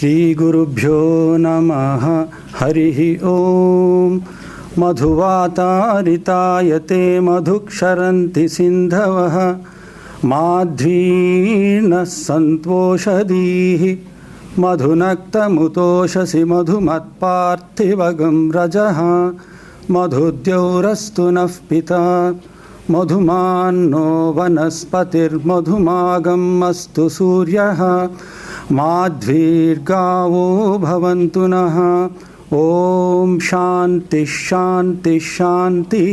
श्रीगुरुभ्यो नमः हरिः ओम। मधुवातारितायते मधुक्षरन्ति सिन्धवः माध्वीर्नः सन्तोषधीः मधुनक्तमुतोषसि मधुमत्पार्थिवगं रजः मधुद्यौरस्तु नः पिता मधुमान्नो वनस्पतिर्मधुमागम् अस्तु सूर्यः माध्वीर्गावो भवन्तु नः। ओम शांति शांति शांति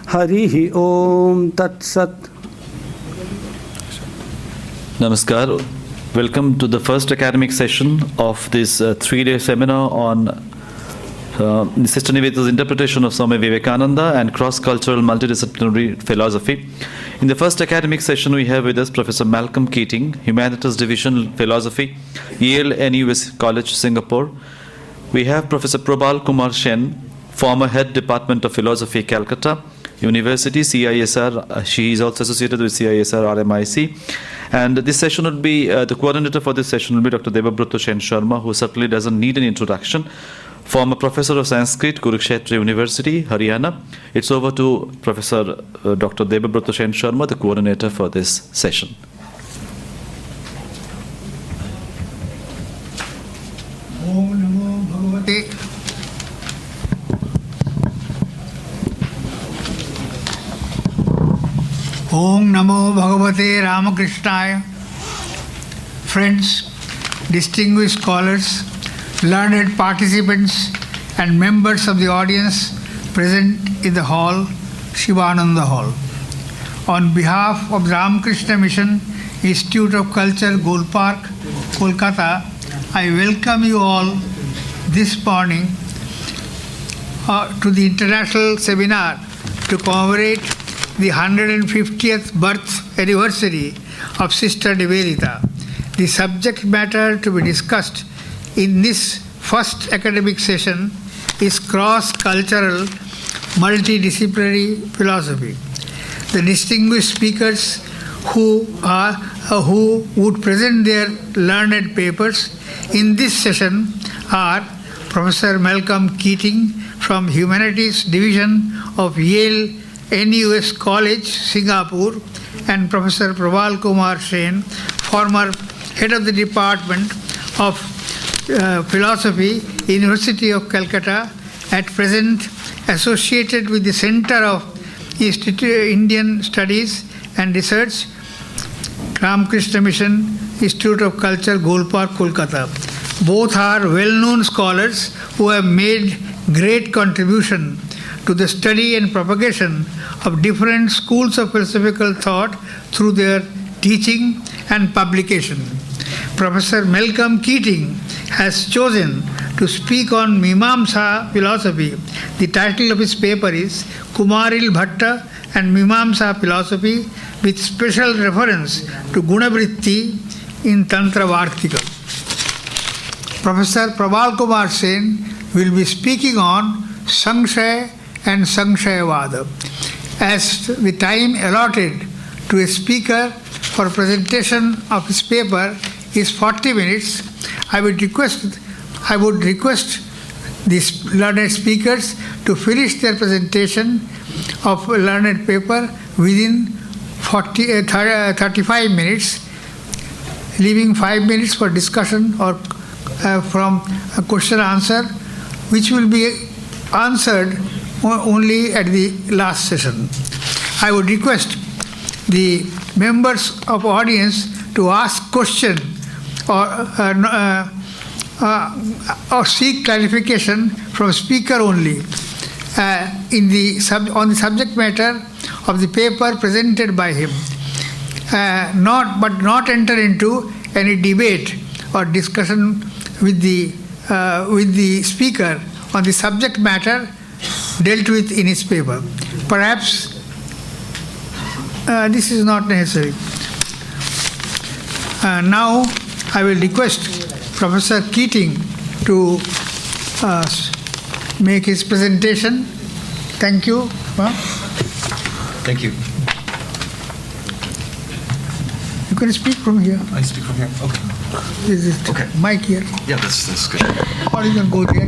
हरिः ओम तत्सत्। Namaskar. Welcome to the first academic session of this 3-day seminar on Sister Nivedita's interpretation of Swami Vivekananda and cross-cultural multidisciplinary philosophy. In the first academic session, we have with us Professor Malcolm Keating, Humanities Division Philosophy, Yale NUS College, Singapore. We have Professor Prabal Kumar Sen, former Head Department of Philosophy, Calcutta University, CISR. She is also associated with CISR RMIC. And this session will be, the coordinator for this session will be Dr. Debabrata Sen Sharma, who certainly doesn't need an introduction. Former Professor of Sanskrit, Kurukshetra University, Haryana. It's over to Professor Dr. Debabrata Sen Sharma, the coordinator for this session. Om Namo Bhagavate Ramakrishnaaya. Friends, distinguished scholars, learned participants and members of the audience present in the hall, Shivananda Hall. On behalf of the Ramakrishna Mission Institute of Culture, Gold Park, Kolkata, I welcome you all this morning to the international seminar to commemorate the 150th birth anniversary of Sister Nivedita. The subject matter to be discussed in this first academic session is cross-cultural multidisciplinary philosophy. The distinguished speakers who would present their learned papers in this session are Professor Malcolm Keating from Humanities Division of Yale NUS College, Singapore, and Professor Prabal Kumar Sen, former Head of the Department of Philosophy, University of Calcutta, at present associated with the Center of Indian Studies and Research, Ramakrishna Mission Institute of Culture, Gold Park, Kolkata. Both are well-known scholars who have made great contribution to the study and propagation of different schools of philosophical thought through their teaching and publication. Professor Malcolm Keating has chosen to speak on Mimamsa philosophy. The title of his paper is Kumaril Bhatta and Mimamsa Philosophy, with special reference to Gunavritti in Tantra Vartika. Professor Prabal Kumar Sen will be speaking on Sankshaya and Sankshayavada. As the time allotted to a speaker for presentation of his paper is 40 minutes, I would request these learned speakers to finish their presentation of learned paper within 35 minutes, leaving 5 minutes for discussion or from a question answer, which will be answered only at the last session. I would request the members of audience to ask question or seek clarification from speaker only on the subject matter of the paper presented by him, not enter into any debate or discussion with the speaker on the subject matter dealt with in his paper. Perhaps this is not necessary. Now I will request Professor Keating to make his presentation. Thank you. Thank you. You can speak from here. I speak from here. Okay. This is Okay. mic here. Yeah, that's good. Or you can go there.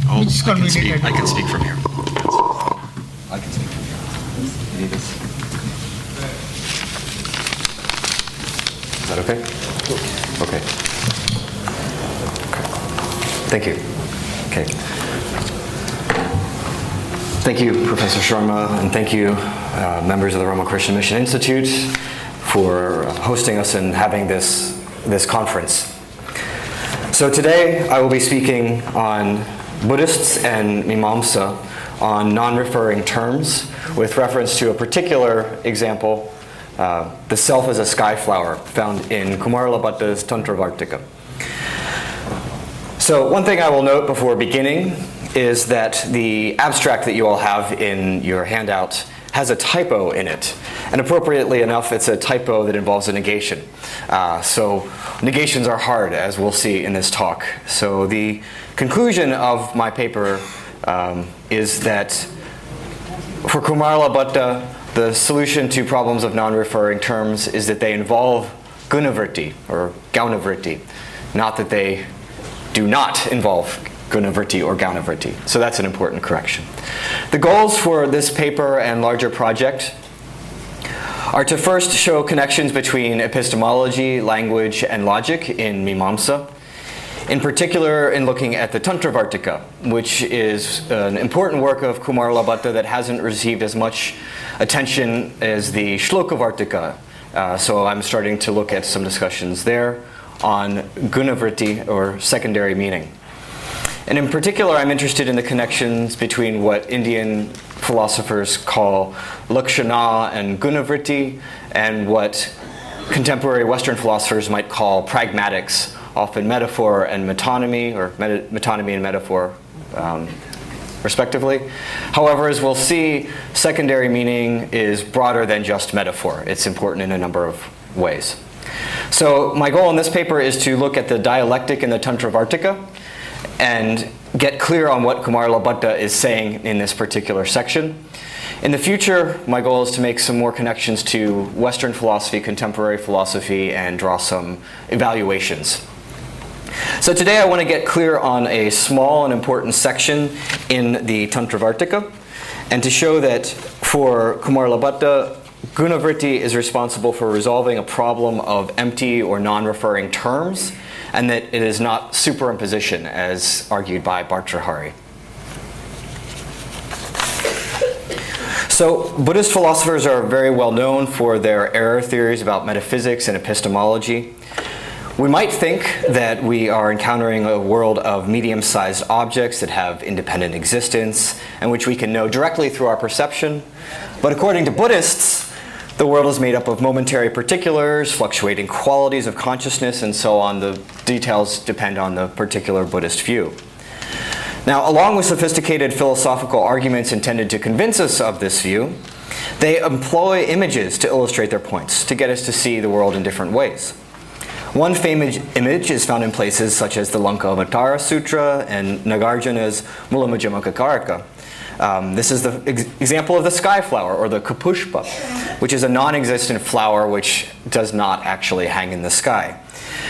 Oh, Which is convenient. I can speak from here. I can speak from here. You need this? Is that okay? Okay. Thank you. Okay. Thank you, Professor Sharma, and thank you, members of the Roma Christian Mission Institute, for hosting us and having this conference. So today I will be speaking on Buddhists and Mimamsa on non-referring terms with reference to a particular example, the self as a sky flower, found in Kumaralabhatta's Tantravartika. So one thing I will note before beginning is that the abstract that you all have in your handout has a typo in it. And appropriately enough, it's a typo that involves a negation. So negations are hard, as we'll see in this talk. So the conclusion of my paper is that for Kumaralabhatta, the solution to problems of non-referring terms is that they involve gunavritti, or gaunavritti, not that they do not involve gunavritti or gaunavritti. So that's an important correction. The goals for this paper and larger project are to first show connections between epistemology, language, and logic in Mimamsa, in particular in looking at the Tantravartika, which is an important work of Kumaralabhatta that hasn't received as much attention as the Shlokavartika. So I'm starting to look at some discussions there on gunavritti, or secondary meaning. And in particular, I'm interested in the connections between what Indian philosophers call lakshana and gunavritti, and what contemporary Western philosophers might call pragmatics, often metaphor and metonymy, or metonymy and metaphor, respectively. However, as we'll see, secondary meaning is broader than just metaphor. It's important in a number of ways. So my goal in this paper is to look at the dialectic in the Tantravartika and get clear on what Kumaralabhatta is saying in this particular section. In the future, my goal is to make some more connections to Western philosophy, contemporary philosophy, and draw some evaluations. So today I want to get clear on a small and important section in the Tantravartika, and to show that for Kumaralabhatta, gunavritti is responsible for resolving a problem of empty or non-referring terms, and that it is not superimposition, as argued by Bhartrhari. So Buddhist philosophers are very well known for their error theories about metaphysics and epistemology. We might think that we are encountering a world of medium-sized objects that have independent existence, and which we can know directly through our perception. But according to Buddhists, the world is made up of momentary particulars, fluctuating qualities of consciousness, and so on. The details depend on the particular Buddhist view. Now, along with sophisticated philosophical arguments intended to convince us of this view, they employ images to illustrate their points, to get us to see the world in different ways. One famous image is found in places such as the Lankavatara Sutra and Nagarjuna's Mulamajjhimakarika. This is the example of the sky flower, or the kapushpa, which is a non-existent flower which does not actually hang in the sky.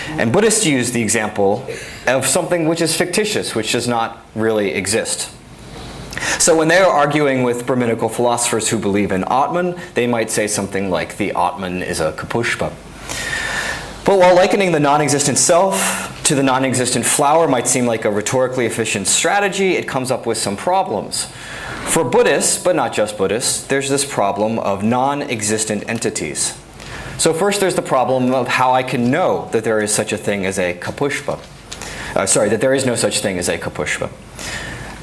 And Buddhists use the example of something which is fictitious, which does not really exist. So when they are arguing with Brahminical philosophers who believe in Atman, they might say something like the Atman is a kapushpa. But while likening the non-existent self to the non-existent flower might seem like a rhetorically efficient strategy, it comes up with some problems. For Buddhists, but not just Buddhists, there's this problem of non-existent entities. So first there's the problem of how I can know that there is such a thing as a kapushpa. That there is no such thing as a kapushpa.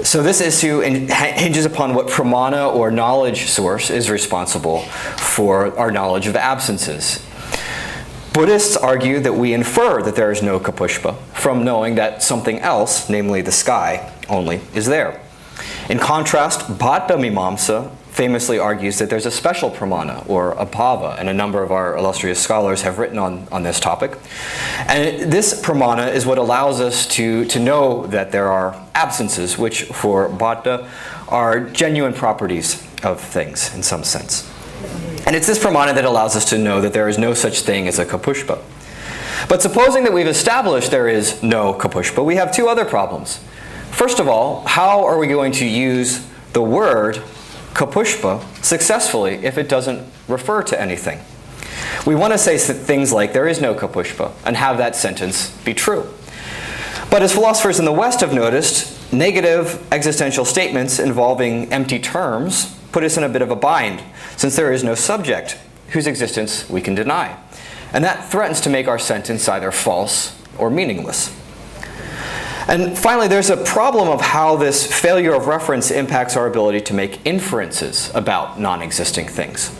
So this issue hinges upon what pramana, or knowledge source, is responsible for our knowledge of absences. Buddhists argue that we infer that there is no kapushpa from knowing that something else, namely the sky only, is there. In contrast, Bhatta Mimamsa famously argues that there's a special pramana, or abhava, and a number of our illustrious scholars have written on this topic. And this pramana is what allows us to know that there are absences, which for Bhatta are genuine properties of things in some sense. And it's this pramana that allows us to know that there is no such thing as a kapushpa. But supposing that we've established there is no kapushpa, we have two other problems. First of all, how are we going to use the word kapushpa successfully if it doesn't refer to anything? We want to say things like there is no kapushpa and have that sentence be true. But as philosophers in the West have noticed, negative existential statements involving empty terms put us in a bit of a bind, since there is no subject whose existence we can deny. And that threatens to make our sentence either false or meaningless. And finally, there's a problem of how this failure of reference impacts our ability to make inferences about non-existing things.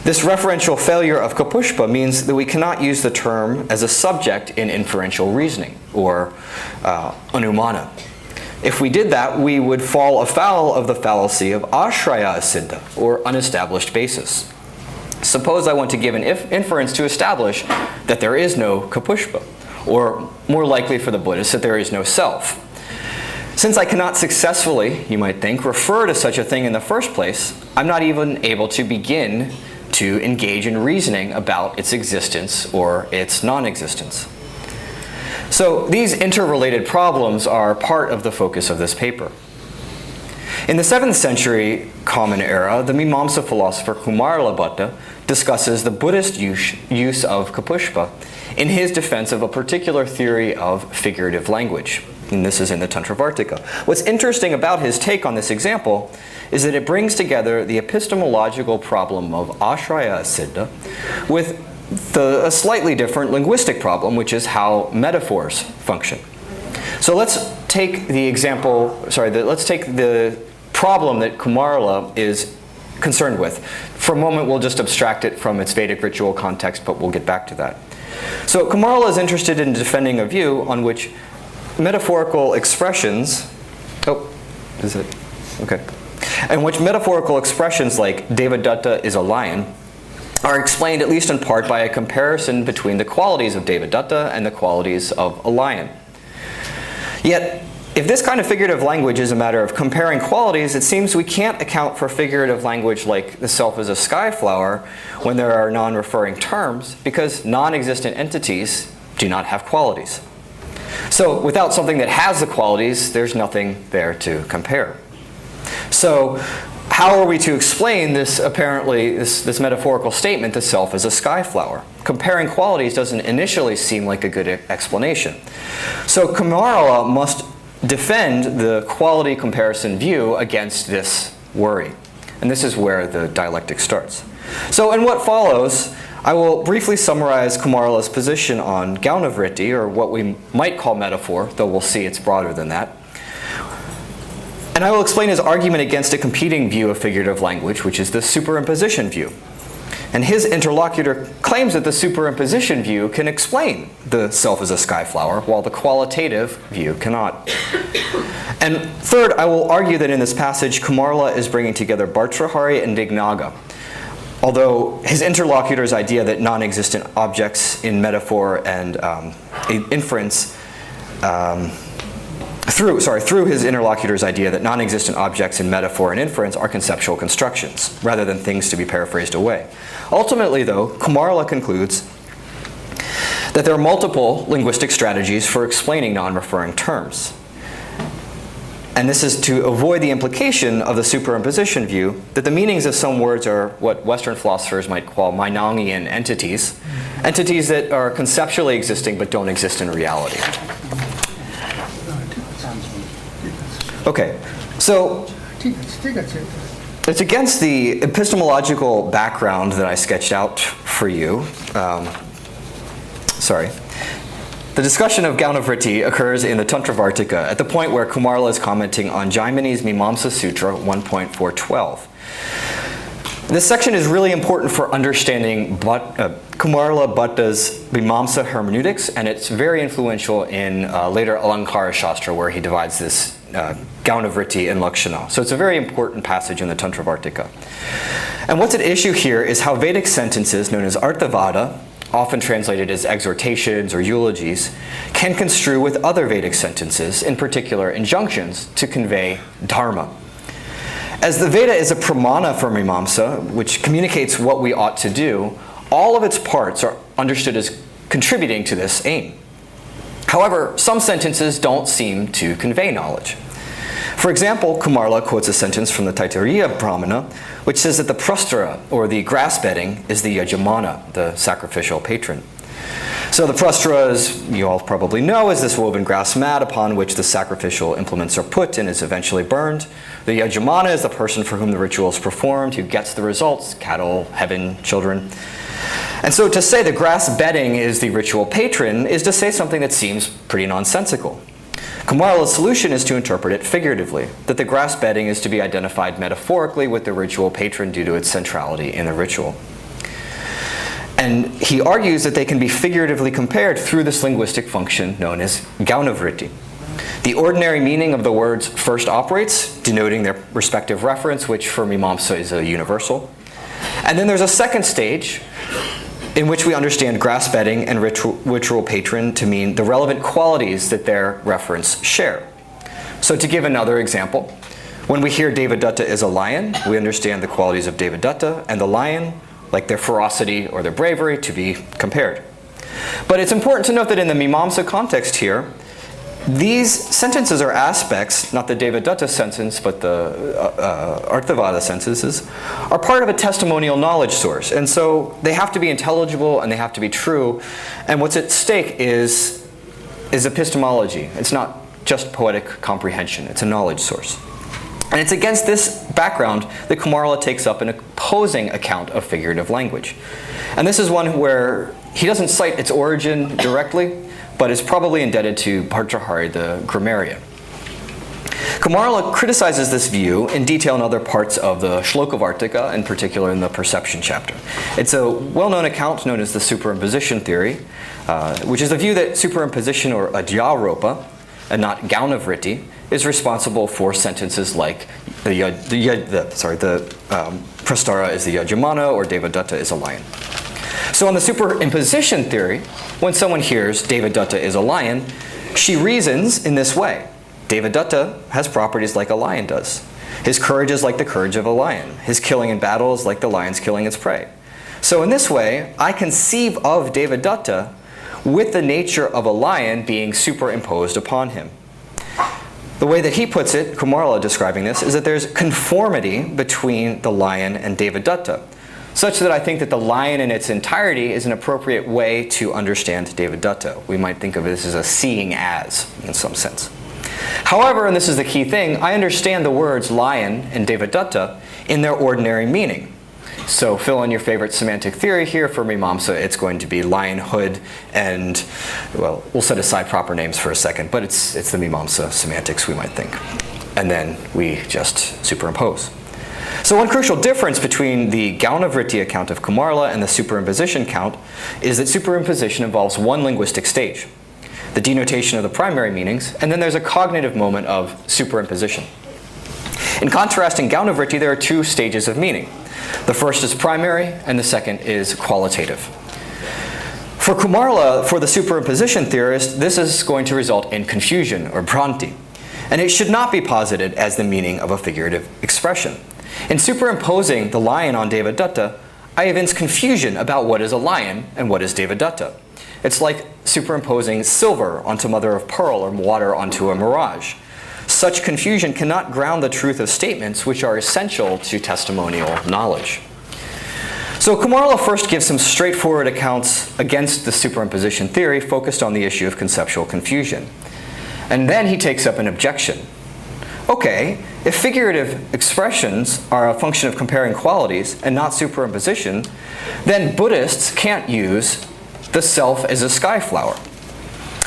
This referential failure of kapushpa means that we cannot use the term as a subject in inferential reasoning, or anumana. If we did that, we would fall afoul of the fallacy of ashraya asiddha, or unestablished basis. Suppose I want to give an inference to establish that there is no kapushpa, or more likely for the Buddhists, that there is no self. Since I cannot successfully, you might think, refer to such a thing in the first place, I'm not even able to begin to engage in reasoning about its existence or its non-existence. So these interrelated problems are part of the focus of this paper. In the 7th century Common Era, the Mimamsa philosopher Kumaralabhatta discusses the Buddhist use of kapushpa in his defense of a particular theory of figurative language. And this is in the Tantravartika. What's interesting about his take on this example is that it brings together the epistemological problem of ashraya asiddha with a slightly different linguistic problem, which is how metaphors function. So let's take the problem that Kumarala is concerned with. For a moment, we'll just abstract it from its Vedic ritual context, but we'll get back to that. So Kumarala is interested in defending a view on which metaphorical expressions, in which metaphorical expressions like Devadatta is a lion are explained at least in part by a comparison between the qualities of Devadatta and the qualities of a lion. Yet, if this kind of figurative language is a matter of comparing qualities, it seems we can't account for figurative language like the self as a sky flower when there are non-referring terms, because non-existent entities do not have qualities. So without something that has the qualities, there's nothing there to compare. So how are we to explain this this metaphorical statement, the self as a sky flower? Comparing qualities doesn't initially seem like a good explanation. So Kumarala must defend the quality comparison view against this worry. And this is where the dialectic starts. So in what follows, I will briefly summarize Kumarala's position on Gaunavritti, or what we might call metaphor, though we'll see it's broader than that. And I will explain his argument against a competing view of figurative language, which is the superimposition view. And his interlocutor claims that the superimposition view can explain the self as a sky flower, while the qualitative view cannot. And third, I will argue that in this passage, Kumarala is bringing together Bhartrhari and Dignaga. Although his interlocutor's idea that non-existent objects in metaphor and inference, through his interlocutor's idea that non-existent objects in metaphor and inference are conceptual constructions, rather than things to be paraphrased away. Ultimately, though, Kumarala concludes that there are multiple linguistic strategies for explaining non-referring terms. And this is to avoid the implication of the superimposition view that the meanings of some words are what Western philosophers might call Meinongian entities, entities that are conceptually existing but don't exist in reality. Okay, so it's against the epistemological background that I sketched out for you. The discussion of Gaunavritti occurs in the Tantravartika at the point where Kumarala is commenting on Jaimini's Mimamsa Sutra 1.412. This section is really important for understanding Kumarala Bhatta's Mimamsa hermeneutics, and it's very influential in later Alankara Shastra, where he divides this Gaunavritti and Lakshana. So it's a very important passage in the Tantravartika. And what's at issue here is how Vedic sentences known as Arthavada, often translated as exhortations or eulogies, can construe with other Vedic sentences, in particular injunctions, to convey dharma. As the Veda is a pramana for Mimamsa, which communicates what we ought to do, all of its parts are understood as contributing to this aim. However, some sentences don't seem to convey knowledge. For example, Kumarla quotes a sentence from the Taittiriya Brahmana, which says that the prastara, or the grass bedding, is the yajamana, the sacrificial patron. So the prastara, as you all probably know, is this woven grass mat upon which the sacrificial implements are put and is eventually burned. The yajamana is the person for whom the ritual is performed, who gets the results, cattle, heaven, children. And so to say the grass bedding is the ritual patron is to say something that seems pretty nonsensical. Kumarla's solution is to interpret it figuratively, that the grass bedding is to be identified metaphorically with the ritual patron due to its centrality in the ritual. And he argues that they can be figuratively compared through this linguistic function known as gaunavritti. The ordinary meaning of the words first operates, denoting their respective reference, which for Mimamsa is a universal. And then there's a second stage in which we understand grass bedding and ritual patron to mean the relevant qualities that their reference share. So to give another example, when we hear Devadatta is a lion, we understand the qualities of Devadatta and the lion, like their ferocity or their bravery, to be compared. But it's important to note that in the Mimamsa context here, these sentences are aspects, not the Devadatta sentence, but the Arthavada sentences, are part of a testimonial knowledge source. And so they have to be intelligible and they have to be true. And what's at stake is epistemology. It's not just poetic comprehension. It's a knowledge source. And it's against this background that Kumarla takes up an opposing account of figurative language. And this is one where he doesn't cite its origin directly, but is probably indebted to Bhartrhari, the grammarian. Kumarla criticizes this view in detail in other parts of the Shlokavartika, in particular in the perception chapter. It's a well-known account known as the superimposition theory, which is the view that superimposition, or adhyaropa, and not gaunavritti, is responsible for sentences like prastara is the yajamana, or Devadatta is a lion. So on the superimposition theory, when someone hears Devadatta is a lion, she reasons in this way. Devadatta has properties like a lion does. His courage is like the courage of a lion. His killing in battle is like the lion's killing its prey. So in this way, I conceive of Devadatta with the nature of a lion being superimposed upon him. The way that he puts it, Kumarla describing this, is that there's conformity between the lion and Devadatta, such that I think that the lion in its entirety is an appropriate way to understand Devadatta. We might think of this as a seeing as, in some sense. However, and this is the key thing, I understand the words lion and Devadatta in their ordinary meaning. So fill in your favorite semantic theory here. For Mimamsa, it's going to be lionhood and, well, we'll set aside proper names for a second, but it's the Mimamsa semantics, we might think. And then we just superimpose. So one crucial difference between the gaunavritti account of Kumarla and the superimposition count is that superimposition involves one linguistic stage, the denotation of the primary meanings, and then there's a cognitive moment of superimposition. In contrast, in gaunavritti, there are two stages of meaning. The first is primary, and the second is qualitative. For Kumarla, for the superimposition theorist, this is going to result in confusion, or bhranti, and it should not be posited as the meaning of a figurative expression. In superimposing the lion on Devadatta, I evince confusion about what is a lion and what is Devadatta. It's like superimposing silver onto mother of pearl or water onto a mirage. Such confusion cannot ground the truth of statements which are essential to testimonial knowledge. So Kumarla first gives some straightforward accounts against the superimposition theory focused on the issue of conceptual confusion. And then he takes up an objection. Okay, if figurative expressions are a function of comparing qualities and not superimposition, then Buddhists can't use the self as a sky flower.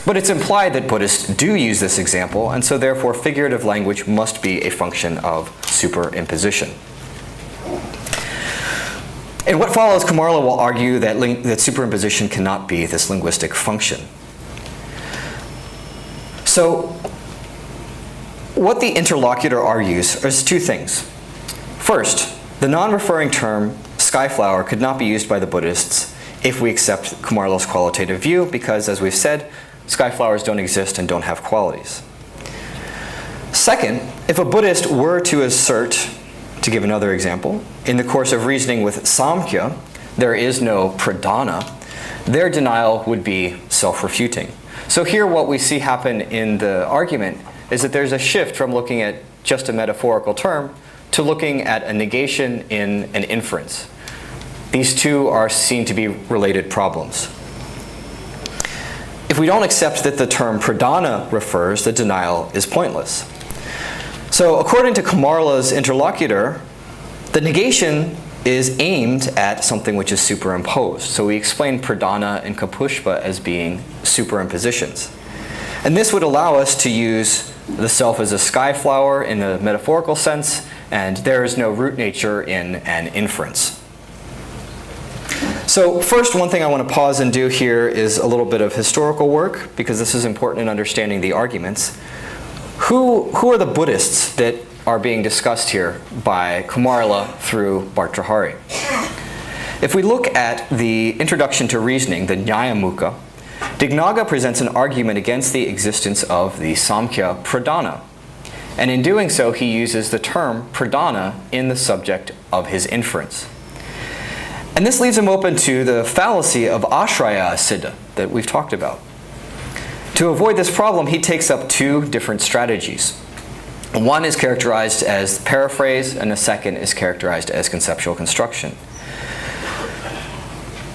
But it's implied that Buddhists do use this example, and so therefore figurative language must be a function of superimposition. In what follows, Kumarla will argue that superimposition cannot be this linguistic function. So, what the interlocutor argues is two things. First, the non-referring term skyflower could not be used by the Buddhists if we accept Kumarla's qualitative view, because, as we've said, skyflowers don't exist and don't have qualities. Second, if a Buddhist were to assert To give another example, in the course of reasoning with Samkhya, there is no pradhana. Their denial would be self-refuting. So here what we see happen in the argument is that there's a shift from looking at just a metaphorical term to looking at a negation in an inference. These two are seen to be related problems. If we don't accept that the term pradhana refers, the denial is pointless. So according to Kumarala's interlocutor, the negation is aimed at something which is superimposed. So we explain pradhana and kapushpa as being superimpositions. And this would allow us to use the self as a sky flower in a metaphorical sense, and there is no root nature in an inference. So first, one thing I want to pause and do here is a little bit of historical work, because this is important in understanding the arguments. Who are the Buddhists that are being discussed here by Kumarala through Bhartrhari? If we look at the introduction to reasoning, the Nyayamuka, Dignaga presents an argument against the existence of the Samkhya pradhana. And in doing so, he uses the term pradhana in the subject of his inference. And this leaves him open to the fallacy of ashraya siddha that we've talked about. To avoid this problem, he takes up two different strategies. One is characterized as paraphrase, and the second is characterized as conceptual construction.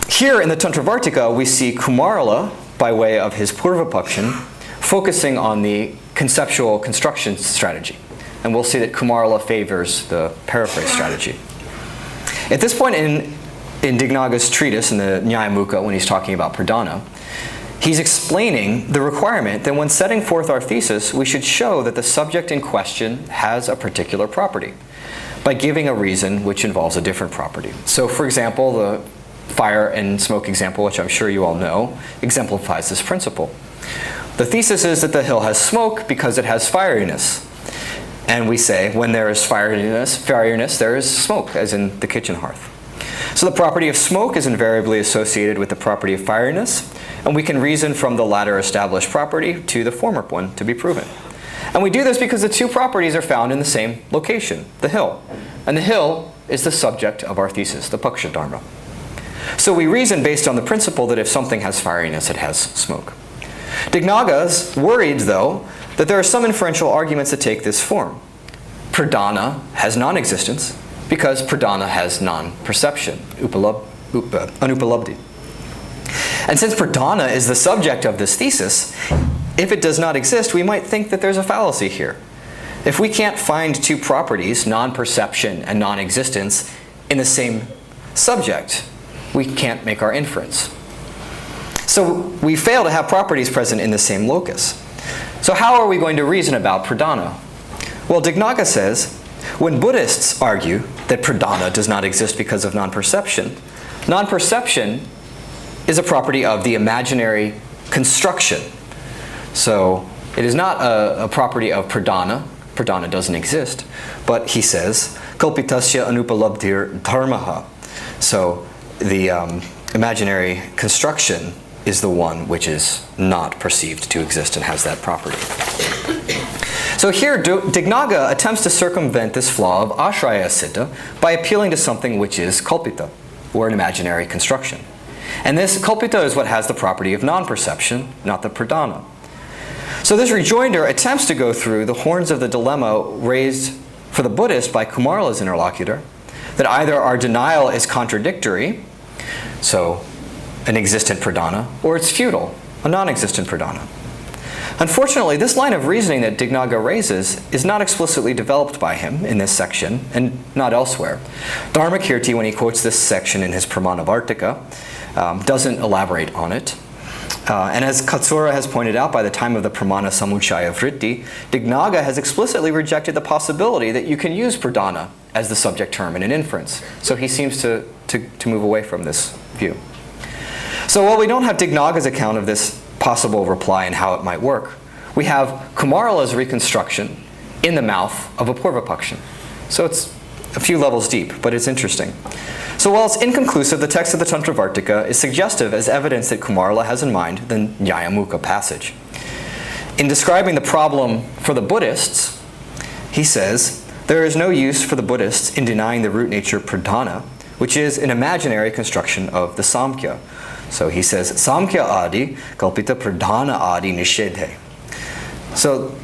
Here in the Tantravartika, we see Kumarala, by way of his Purvapakshan, focusing on the conceptual construction strategy. And we'll see that Kumarala favors the paraphrase strategy. At this point in Dignaga's treatise, in the Nyayamuka, when he's talking about pradhana, he's explaining the requirement that when setting forth our thesis, we should show that the subject in question has a particular property by giving a reason which involves a different property. So for example, the fire and smoke example, which I'm sure you all know, exemplifies this principle. The thesis is that the hill has smoke because it has fieriness. And we say, when there is fieriness, there is smoke, as in the kitchen hearth. So the property of smoke is invariably associated with the property of fieriness, and we can reason from the latter established property to the former one to be proven. And we do this because the two properties are found in the same location, the hill. And the hill is the subject of our thesis, the Paksha Dharma. So we reason based on the principle that if something has fieriness, it has smoke. Dignaga's worried, though, that there are some inferential arguments that take this form. Pradhana has non-existence because pradhana has non-perception, anupalabdhi. And since pradhana is the subject of this thesis, if it does not exist, we might think that there's a fallacy here. If we can't find two properties, non-perception and non-existence, in the same subject, we can't make our inference. So we fail to have properties present in the same locus. So how are we going to reason about pradhana? Well, Dignaga says, when Buddhists argue that pradhana does not exist because of non-perception, non-perception is a property of the imaginary construction. So it is not a property of pradhana. Pradhana doesn't exist. But he says, kalpitasya anupalabdhir dharmaha. So the imaginary construction is the one which is not perceived to exist and has that property. So here, Dignaga attempts to circumvent this flaw of ashraya siddha by appealing to something which is kalpita, or an imaginary construction. And this kalpita is what has the property of non-perception, not the pradhana. So this rejoinder attempts to go through the horns of the dilemma raised for the Buddhist by Kumarala's interlocutor, that either our denial is contradictory, so an existent pradhana, or it's futile, a non-existent pradhana. Unfortunately, this line of reasoning that Dignaga raises is not explicitly developed by him in this section, and not elsewhere. Dharmakirti, when he quotes this section in his Pramanavartika, doesn't elaborate on it. And as Katsura has pointed out, by the time of the Pramana Samuchaya Vritti, Dignaga has explicitly rejected the possibility that you can use pradhana as the subject term in an inference. So he seems to move away from this view. So while we don't have Dignaga's account of this possible reply and how it might work, we have Kumarala's reconstruction in the mouth of a Purvapakshan. So it's a few levels deep, but it's interesting. So while it's inconclusive, the text of the Tantravartika is suggestive as evidence that Kumarala has in mind the Nyayamuka passage. In describing the problem for the Buddhists, he says, there is no use for the Buddhists in denying the root nature pradhana, which is an imaginary construction of the Samkhya. So he says, Samkhya adi kalpita pradhana adi nishedhe. So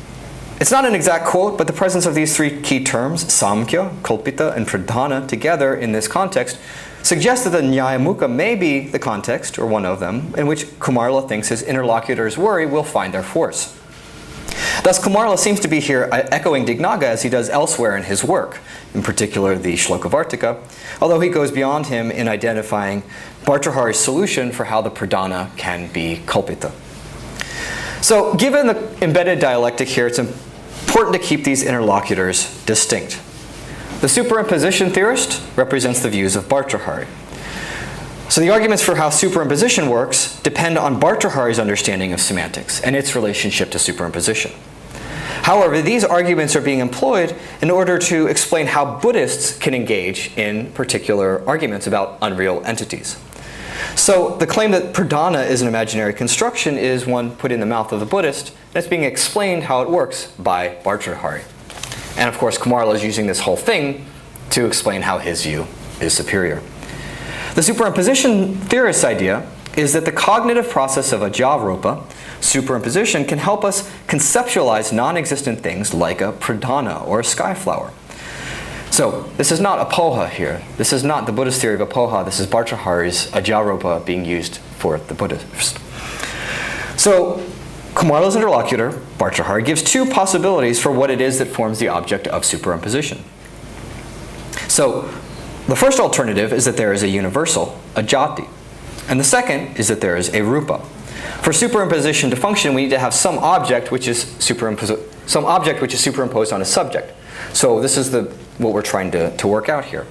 it's not an exact quote, but the presence of these three key terms, Samkhya, Kalpita, and Pradhana, together in this context, suggests that the Nyayamukha may be the context, or one of them, in which Kumarila thinks his interlocutor's worry will find their force. Thus, Kumarila seems to be here echoing Dignaga as he does elsewhere in his work, in particular the Shlokavartika, although he goes beyond him in identifying Bhartrhari's solution for how the Pradhana can be Kalpita. So, given the embedded dialectic here, it's important to keep these interlocutors distinct. The superimposition theorist represents the views of Bhartrhari. So the arguments for how superimposition works depend on Bhartrhari's understanding of semantics and its relationship to superimposition. However, these arguments are being employed in order to explain how Buddhists can engage in particular arguments about unreal entities. So the claim that pradhana is an imaginary construction is one put in the mouth of the Buddhist, and it's being explained how it works by Bhartrhari. And of course, Kumarila is using this whole thing to explain how his view is superior. The superimposition theorist's idea is that the cognitive process of ajarupa, superimposition, can help us conceptualize non-existent things like a pradhana or a sky flower. So this is not apoha here. This is not the Buddhist theory of apoha. This is Bhartrhari's ajarupa being used for the Buddhist. So Kumarila's interlocutor, Bhartrhari, gives two possibilities for what it is that forms the object of superimposition. So the first alternative is that there is a universal, a jati. And the second is that there is a rupa. For superimposition to function, we need to have some object which is superimposed on a subject. So this is what we're trying to work out here.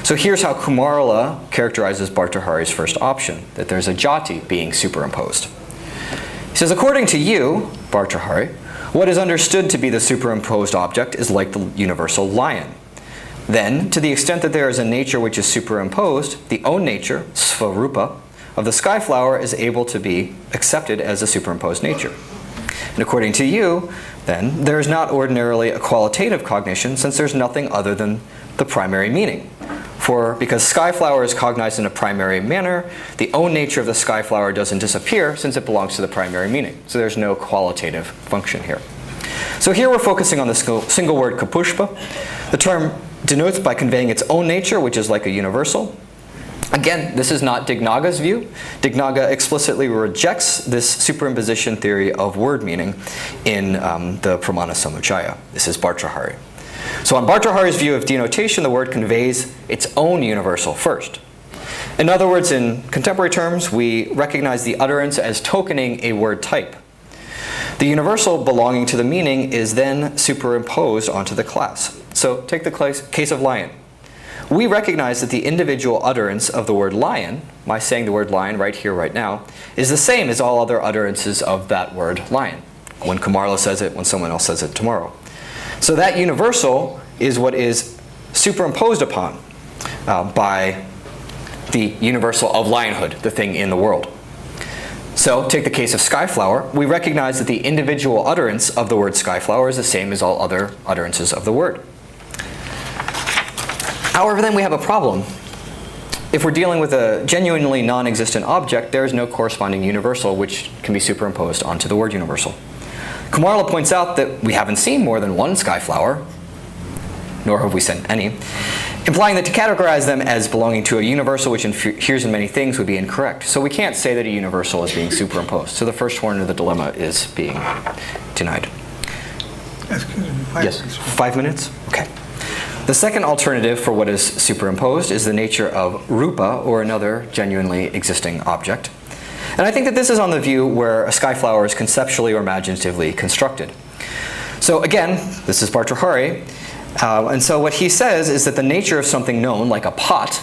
So here's how Kumarila characterizes Bhartrhari's first option, that there's a jati being superimposed. He says, according to you, Bhartrhari, what is understood to be the superimposed object is like the universal lion. Then, to the extent that there is a nature which is superimposed, the own nature, svarupa, of the sky flower is able to be accepted as a superimposed nature. And according to you, then, there is not ordinarily a qualitative cognition since there's nothing other than the primary meaning. For because sky flower is cognized in a primary manner, the own nature of the sky flower doesn't disappear since it belongs to the primary meaning. So there's no qualitative function here. So here we're focusing on the single word kapushpa. The term denotes by conveying its own nature, which is like a universal. Again, this is not Dignaga's view. Dignaga explicitly rejects this superimposition theory of word meaning in the Pramana Samuchaya. This is Bhartrhari. So on Bhartrhari's view of denotation, the word conveys its own universal first. In other words, in contemporary terms, we recognize the utterance as tokening a word type. The universal belonging to the meaning is then superimposed onto the class. So take the case of lion. We recognize that the individual utterance of the word lion, my saying the word lion right here, right now, is the same as all other utterances of that word lion. When Kumarila says it, when someone else says it tomorrow. So that universal is what is superimposed upon by the universal of lionhood, the thing in the world. So take the case of skyflower. We recognize that the individual utterance of the word skyflower is the same as all other utterances of the word. However, then we have a problem. If we're dealing with a genuinely non-existent object, there is no corresponding universal which can be superimposed onto the word universal. Kumarila points out that we haven't seen more than one skyflower, nor have we seen any, implying that to categorize them as belonging to a universal which inheres in many things would be incorrect. So we can't say that a universal is being superimposed. So the first horn of the dilemma is being denied. Excuse me, 5 yes, minutes. 5 minutes? Okay. The second alternative for what is superimposed is the nature of rupa, or another genuinely existing object. And I think that this is on the view where a skyflower is conceptually or imaginatively constructed. So again, this is Bhartrhari, and so what he says is that the nature of something known, like a pot,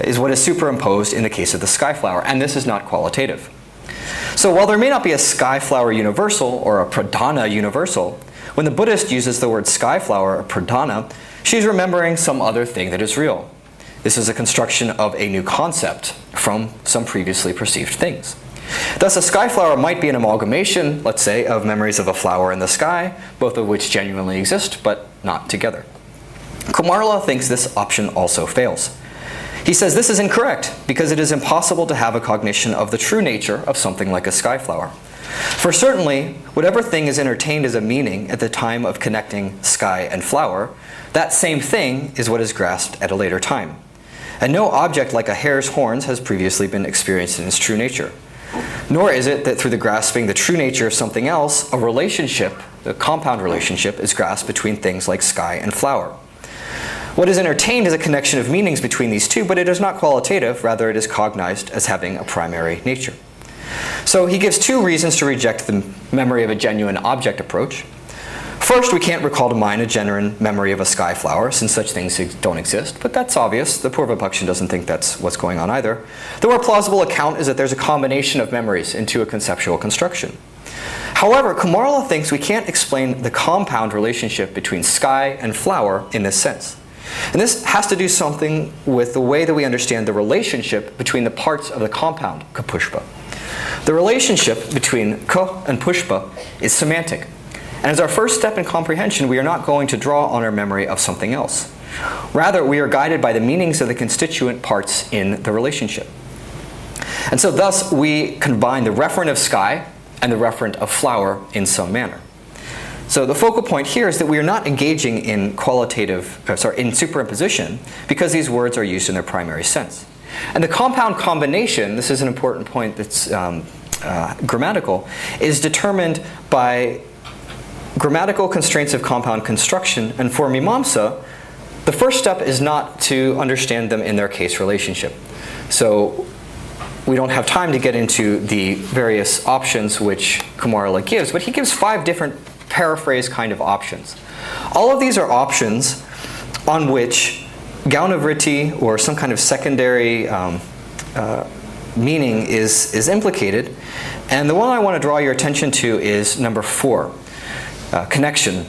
is what is superimposed in the case of the skyflower, and this is not qualitative. So while there may not be a skyflower universal or a pradhana universal, when the Buddhist uses the word skyflower or pradhana, she's remembering some other thing that is real. This is a construction of a new concept from some previously perceived things. Thus, a skyflower might be an amalgamation, let's say, of memories of a flower in the sky, both of which genuinely exist, but not together. Kumarla thinks this option also fails. He says this is incorrect because it is impossible to have a cognition of the true nature of something like a skyflower. For certainly, whatever thing is entertained as a meaning at the time of connecting sky and flower, that same thing is what is grasped at a later time. And no object like a hare's horns has previously been experienced in its true nature. Nor is it that through the grasping the true nature of something else, a relationship, a compound relationship, is grasped between things like sky and flower. What is entertained is a connection of meanings between these two, but it is not qualitative, rather it is cognized as having a primary nature. So he gives two reasons to reject the memory of a genuine object approach. First, we can't recall to mind a genuine memory of a sky flower, since such things don't exist, but that's obvious. The Purva-Paksha doesn't think that's what's going on either. The more plausible account is that there's a combination of memories into a conceptual construction. However, Kumarla thinks we can't explain the compound relationship between sky and flower in this sense. And this has to do something with the way that we understand the relationship between the parts of the compound, ka-pushpa. The relationship between ka and pushpa is semantic. And as our first step in comprehension, we are not going to draw on our memory of something else. Rather, we are guided by the meanings of the constituent parts in the relationship. And so thus, we combine the referent of sky and the referent of flower in some manner. So the focal point here is that we are not engaging in in superimposition, because these words are used in their primary sense. And the compound combination, this is an important point that's grammatical, is determined by grammatical constraints of compound construction. And for Mimamsa, the first step is not to understand them in their case relationship. So we don't have time to get into the various options which Kumarla gives, but he gives 5 different paraphrase kind of options. All of these are options on which Gaunavritti or some kind of secondary meaning is implicated. And the one I want to draw your attention to is number 4, connection.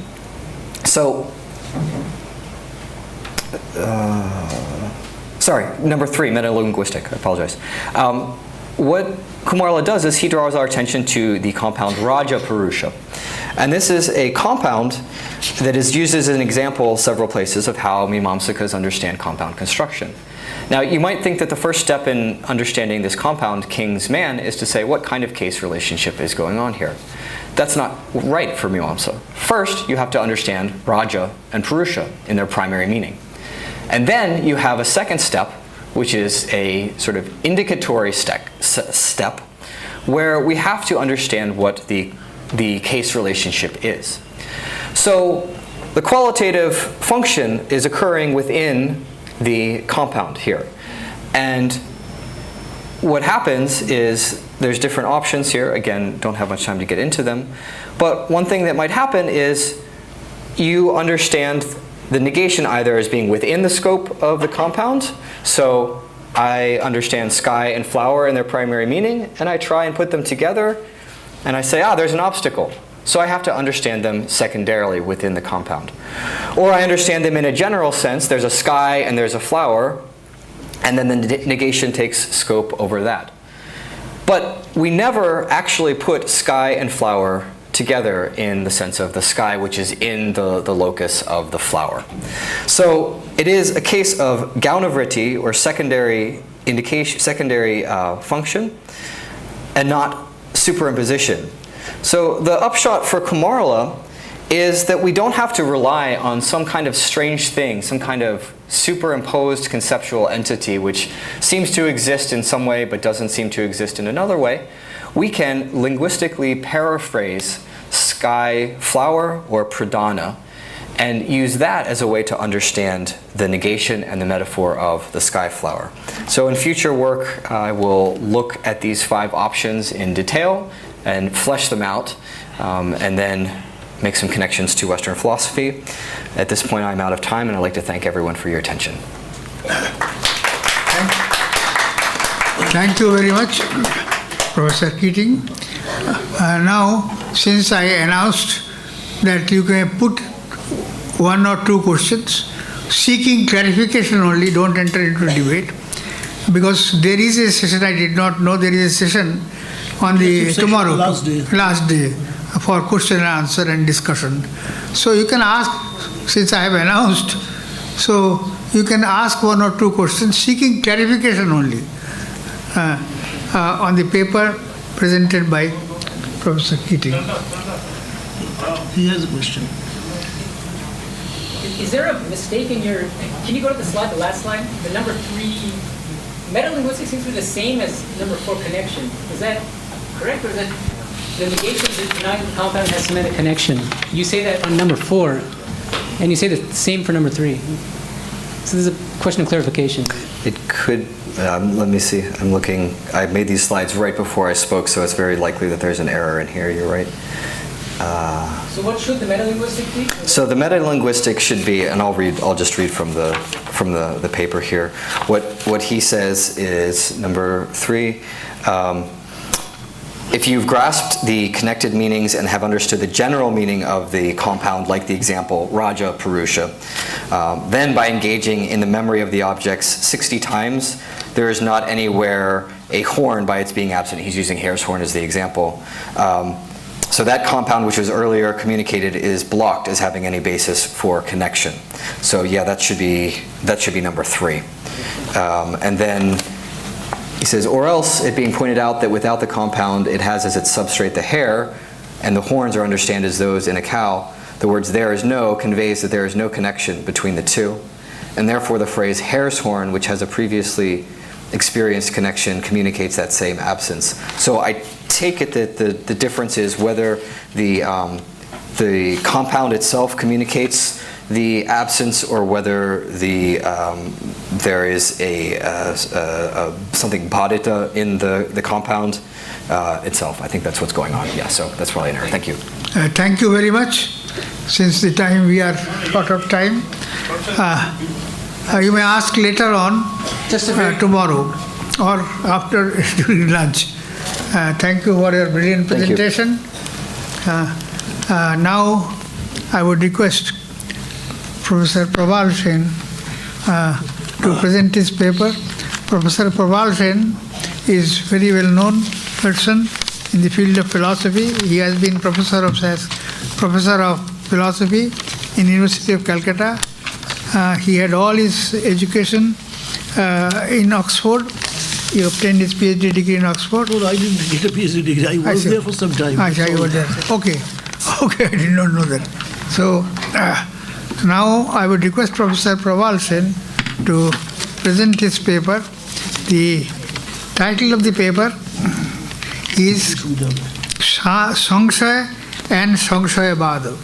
So, number 3, metalinguistic, I apologize. What Kumarla does is he draws our attention to the compound Raja Purusha. And this is a compound that is used as an example several places of how Mimamsakas understand compound construction. Now, you might think that the first step in understanding this compound, king's man, is to say what kind of case relationship is going on here. That's not right for Mimamsa. First, you have to understand Raja and Purusha in their primary meaning. And then you have a second step, which is a sort of indicatory step, where we have to understand what the case relationship is. So the qualitative function is occurring within the compound here. And what happens is there's different options here. Again, don't have much time to get into them. But one thing that might happen is you understand the negation either as being within the scope of the compound. So I understand sky and flower in their primary meaning, and I try and put them together, and I say, there's an obstacle. So I have to understand them secondarily within the compound. Or I understand them in a general sense. There's a sky and there's a flower, and then the negation takes scope over that. But we never actually put sky and flower together in the sense of the sky, which is in the locus of the flower. So it is a case of Gaunavritti, or secondary indication, secondary function, and not superimposition. So the upshot for Kumarla is that we don't have to rely on some kind of strange thing, some kind of superimposed conceptual entity which seems to exist in some way but doesn't seem to exist in another way. We can linguistically paraphrase sky, flower, or pradana, and use that as a way to understand the negation and the metaphor of the sky flower. So in future work, I will look at these 5 options in detail and flesh them out, and then make some connections to Western philosophy. At this point, I'm out of time, and I'd like to thank everyone for your attention. Thank you very much, Professor Keating. Now, since I announced that you can put 1 or 2 questions, seeking clarification only, don't enter into debate, because there is a session, I did not know there is a session on the tomorrow, last day, for question and answer and discussion. So you can ask, since I have announced, So you can ask one or two questions seeking clarification only on the paper presented by Professor Keating. He has a question. Is there a mistake in your, can you go to the slide, the last slide? The number 3, metalinguistics seems to be the same as number 4, connection. Is that correct, or is that the negation is denying the compound has semantic connection? You say that on number 4, and you say the same for number 3. So there's a question of clarification. It could, let me see, I'm looking, I made these slides right before I spoke, so it's very likely that there's an error in here, you're right. So what should the metalinguistic be? So the metalinguistic should be, and I'll just read from the paper here. What he says is number 3. If you've grasped the connected meanings and have understood the general meaning of the compound, like the example Raja Purusha, then by engaging in the memory of the objects 60 times, there is not anywhere a horn by its being absent. He's using hare's horn as the example. So that compound which was earlier communicated is blocked as having any basis for connection. So yeah, that should be number 3. And then he says, or else it being pointed out that without the compound it has as its substrate the hair, and the horns are understood as those in a cow. The words there is no conveys that there is no connection between the two, and therefore the phrase hare's horn, which has a previously experienced connection, communicates that same absence. So I take it that the difference is whether the compound itself communicates the absence, or whether there is a something bhadita in the compound itself. I think that's what's going on. Yeah, so that's probably an error. Thank you. Thank you very much. Since the time we are short of time, you may ask later on, tomorrow or after during lunch. Thank you for your brilliant presentation. Now I would request Professor Prabal Sen to present his paper. Professor Prabal Sen is very well known person in the field of philosophy. He has been professor of philosophy in University of Calcutta. He had all his education in Oxford. He obtained his PhD degree in Oxford. No, I didn't get a PhD degree. I was there for some time. You were there. Okay, I did not know that. So now I would request Professor Prabal Sen to present his paper. The title of the paper is Sangshay and Sangshayabada.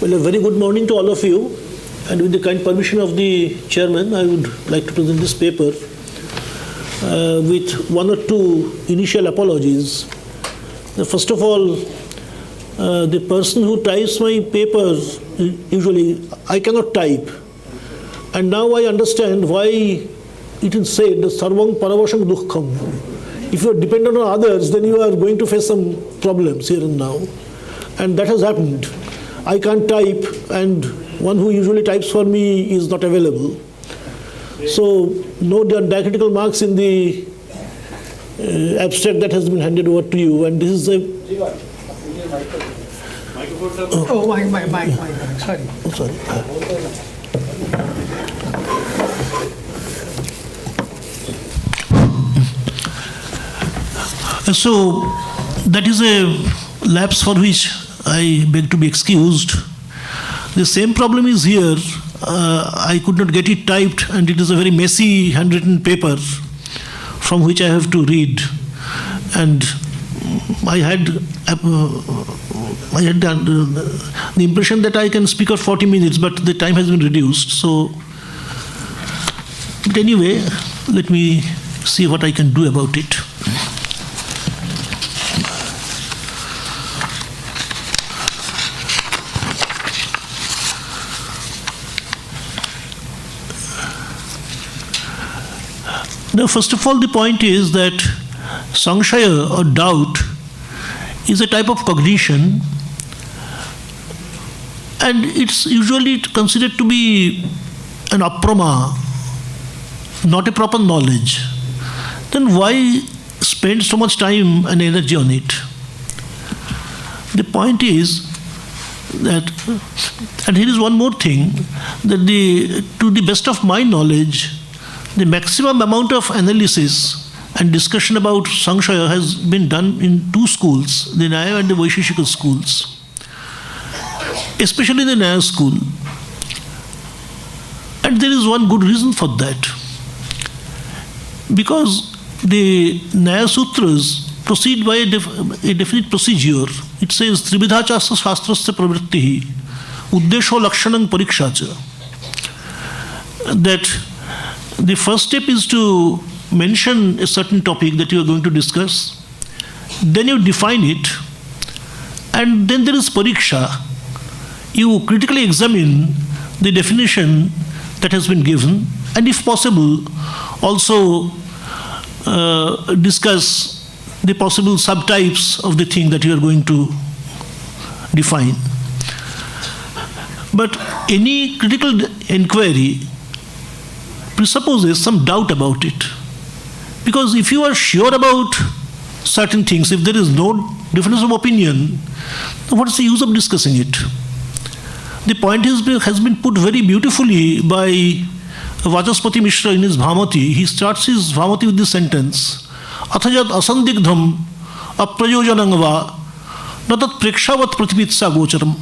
Well, a very good morning to all of you, and with the kind permission of the chairman, I would like to present this paper with one or two initial apologies. First of all, the person who types my paper, usually I cannot type, and now I understand why it is said sarvam paravasham dukkham. If you are dependent on others, then you are going to face some problems here and now, and that has happened. I can't type, and one who usually types for me is not available. So no diacritical marks in the abstract that has been handed over to you, and this is a... Oh, my, sorry. Oh, sorry. So that is a lapse for which I beg to be excused. The same problem is here. I could not get it typed, and it is a very messy handwritten paper from which I have to read. And I had the impression that I can speak for 40 minutes, but the time has been reduced. So, but anyway, let me see what I can do about it. Now, first of all, the point is that Samshaya or doubt is a type of cognition, and it's usually considered to be an aprama, not a proper knowledge. Then why spend so much time and energy on it? The point is that, and here is one more thing, that to the best of my knowledge, the maximum amount of analysis and discussion about Samshaya has been done in two schools, the Nyaya and the Vaisheshika schools, especially the Nyaya school. And there is one good reason for that. Because the Nyaya Sutras proceed by a definite procedure. It says, Tribidha chasya shastrasya pravrittihi, uddesho lakshanam parikshacha. That the first step is to mention a certain topic that you are going to discuss, then you define it, and then there is pariksha. You critically examine the definition that has been given, and if possible, also discuss the possible subtypes of the thing that you are going to define. But any critical inquiry presupposes some doubt about it. Because if you are sure about certain things, if there is no difference of opinion, then what is the use of discussing it? The point has been put very beautifully by Vachaspati Mishra in his Bhamati. He starts his Bhamati with this sentence, Athajat asandigdham aprayojanang va natat prekshavat pratipitsa gocharam.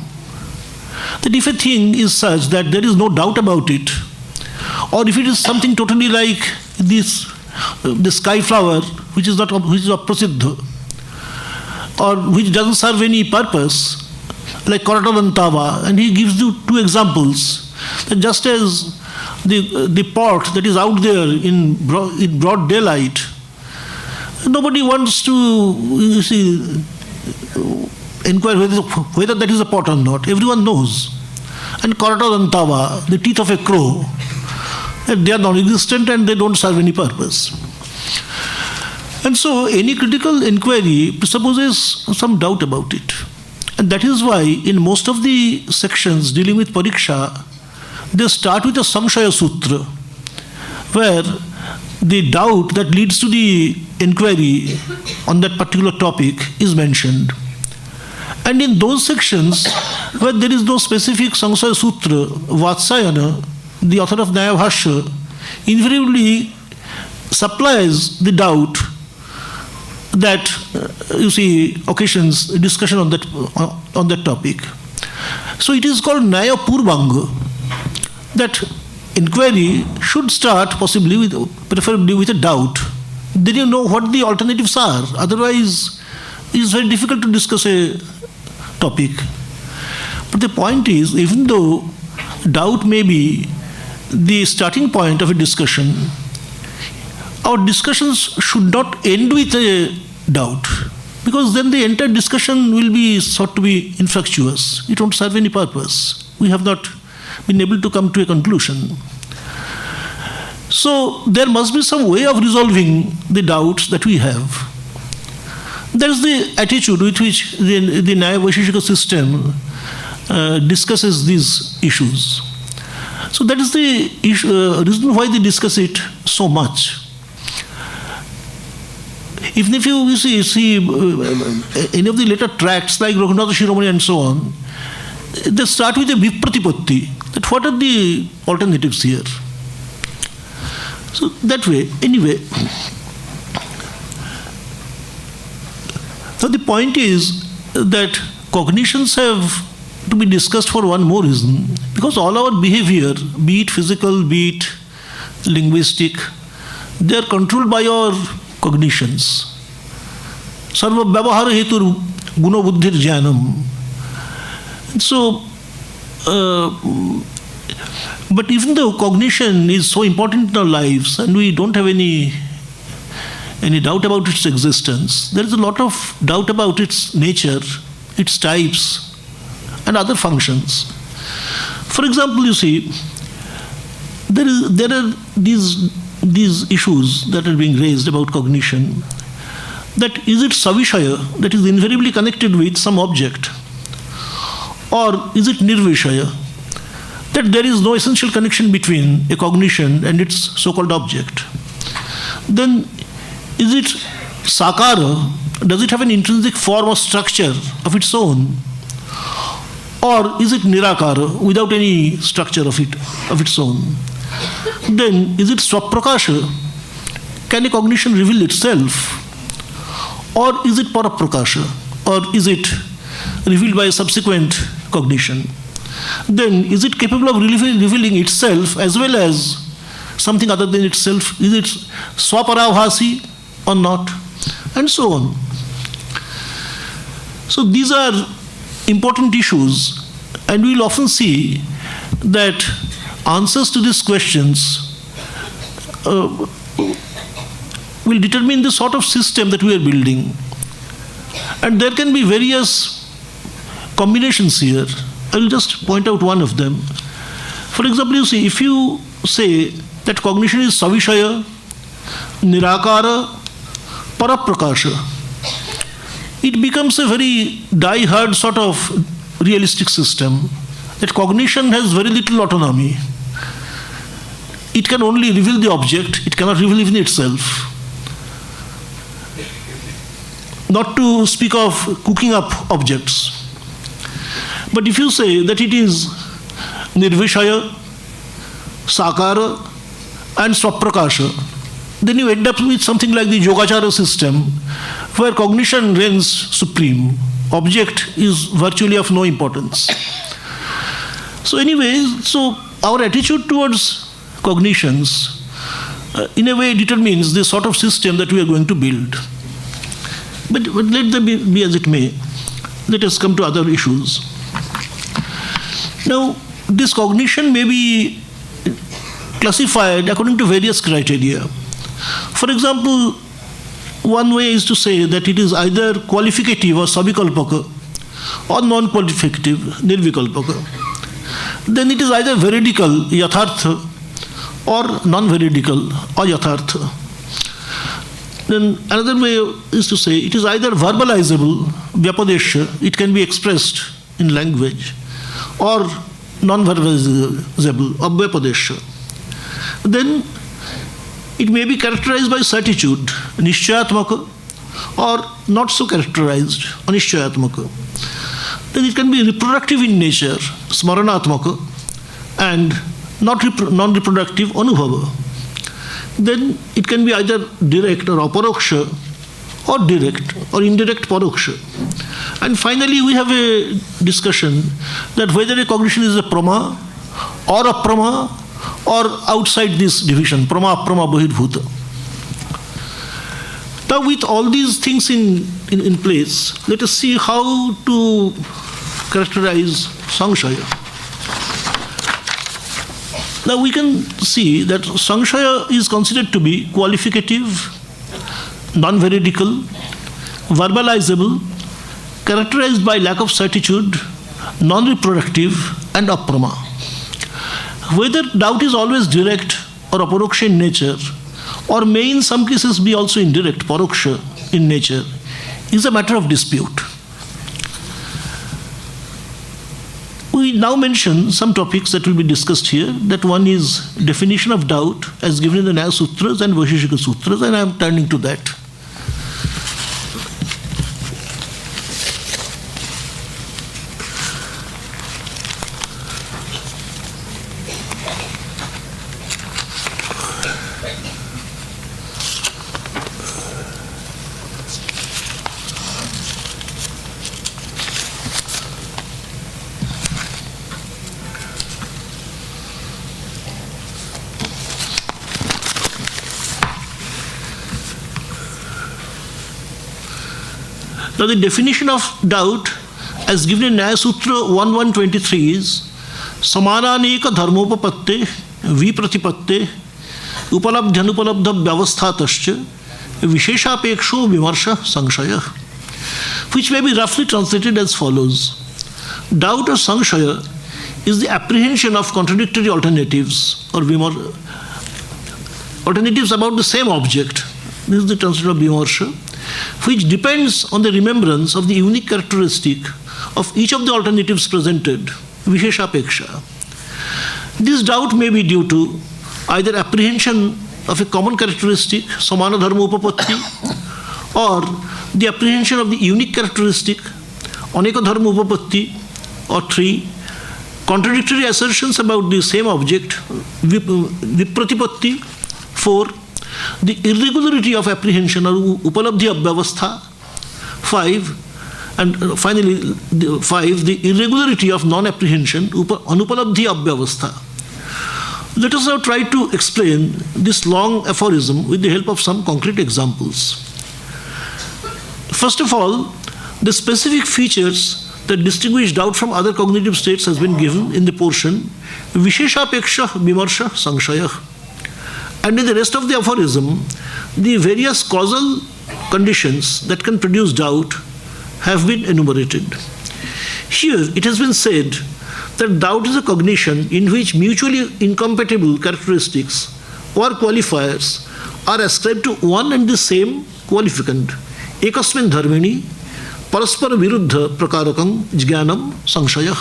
That if a thing is such that there is no doubt about it, or if it is something totally like the sky flower, which is aprasiddha, or which doesn't serve any purpose, like Koratadantava, and he gives you two examples. That just as the pot that is out there in broad daylight, nobody wants to inquire whether that is a pot or not. Everyone knows. And Koratadantava, the teeth of a crow, they are non-existent and they don't serve any purpose. And so any critical inquiry presupposes some doubt about it. And that is why in most of the sections dealing with Pariksha, they start with a Samshaya Sutra, where the doubt that leads to the inquiry on that particular topic is mentioned. And in those sections where there is no specific Samshaya Sutra, Vatsyayana, the author of Nyaya Bhashya, invariably supplies the doubt that occasions discussion on that topic. So it is called Nyaya Purvanga. That inquiry should start preferably with a doubt. Then you know what the alternatives are. Otherwise, it is very difficult to discuss a topic. But the point is, even though doubt may be the starting point of a discussion, our discussions should not end with a doubt, because then the entire discussion will be thought to be infructuous. It won't serve any purpose. We have not been able to come to a conclusion. So there must be some way of resolving the doubts that we have. That is the attitude with which the Nyaya Vaisheshika system discusses these issues. So that is the reason why they discuss it so much. Even if you see any of the later tracts like Raghunatha Shiromani and so on, they start with a Vipratipatti, that what are the alternatives here? So that way, anyway. So the point is that cognitions have to be discussed for one more reason, because all our behavior, be it physical, be it linguistic, they are controlled by our cognitions. Sarva vyavahara hetur guna buddhir jnanam. So, but even though cognition is so important in our lives and we don't have any doubt about its existence, there is a lot of doubt about its nature, its types, and other functions. For example, there are these these issues that are being raised about cognition, that is it savishaya, that is invariably connected with some object, or is it nirvishaya, that there is no essential connection between a cognition and its so-called object? Then is it sakara, does it have an intrinsic form or structure of its own? Or is it nirakara, without any structure of its own? Then is it swaprakasha? Can a cognition reveal itself? Or is it paraprakasha? Or is it revealed by a subsequent cognition? Then is it capable of revealing itself as well as something other than itself? Is it swaparabhasi or not? And so on. So these are important issues, and we will often see that answers to these questions will determine the sort of system that we are building. And there can be various combinations here. I will just point out one of them. For example, you see, if you say that cognition is savishaya, nirakara, paraprakasha, it becomes a very die-hard sort of realistic system, that cognition has very little autonomy. It can only reveal the object, it cannot reveal even itself. Not to speak of cooking up objects. But if you say that it is nirvishaya, sakara, and swaprakasha, then you end up with something like the Yogacara system, where cognition reigns supreme. Object is virtually of no importance. So anyway, so our attitude towards cognitions in a way determines the sort of system that we are going to build. But let them be as it may. Let us come to other issues. Now, this cognition may be classified according to various criteria. For example, one way is to say that it is either qualificative or savikalpaka, or non-qualificative, nirvikalpaka. Then it is either veridical, yathartha, or non-veridical, or yathartha. Then another way is to say it is either verbalizable, vyapadesha, it can be expressed in language, or non-verbalizable, or vyapadesha. Then it may be characterized by certitude, nishchayatmaka, or not so characterized, anishchayatmaka. Then it can be reproductive in nature, smaranatmaka, and non-reproductive, anubhava. Then it can be either direct or aparoksha, or direct or indirect paroksha. And finally, we have a discussion that whether a cognition is a prama or aprama, or outside this division, prama, aprama, bahirbhuta. Now, with all these things in place, let us see how to characterize Samshaya. Now, we can see that Samshaya is considered to be qualificative, non-veridical, verbalizable, characterized by lack of certitude, non-reproductive, and aprama. Whether doubt is always direct or aparoksha in nature, or may in some cases be also indirect, paroksha in nature, is a matter of dispute. We now mention some topics that will be discussed here. That one is definition of doubt as given in the Nyaya Sutras and Vaisheshika Sutras, and I am turning to that. Now, the definition of doubt as given in Nyaya Sutra 1.123 is Samananeka dharmopapatte vipratipatte upalabdhanupalabdha vyavasthatascha visheshapeksho vimarsha samshaya, which may be roughly translated as follows. Doubt or samshaya is the apprehension of contradictory alternatives or alternatives about the same object. This is the translation of Vimarsha, which depends on the remembrance of the unique characteristic of each of the alternatives presented, Visheshapeksha. This doubt may be due to either apprehension of a common characteristic, Samana Dharma Upapatti, or the apprehension of the unique characteristic, Aneka Dharma Upapatti, or 3, contradictory assertions about the same object, Vipratipatti, 4, the irregularity of apprehension or Upalabdhi Abhyavastha, 5, and finally 5, the irregularity of non-apprehension, Anupalabdhi Abhyavastha. Let us now try to explain this long aphorism with the help of some concrete examples. First of all, the specific features that distinguish doubt from other cognitive states has been given in the portion Visheshapeksha Vimarsha Sanshaya. And in the rest of the aphorism, the various causal conditions that can produce doubt have been enumerated. Here it has been said that doubt is a cognition in which mutually incompatible characteristics or qualifiers are ascribed to one and the same qualificant, ekasmin dharmini, paraspara viruddha prakarakam jnanam sanshaya.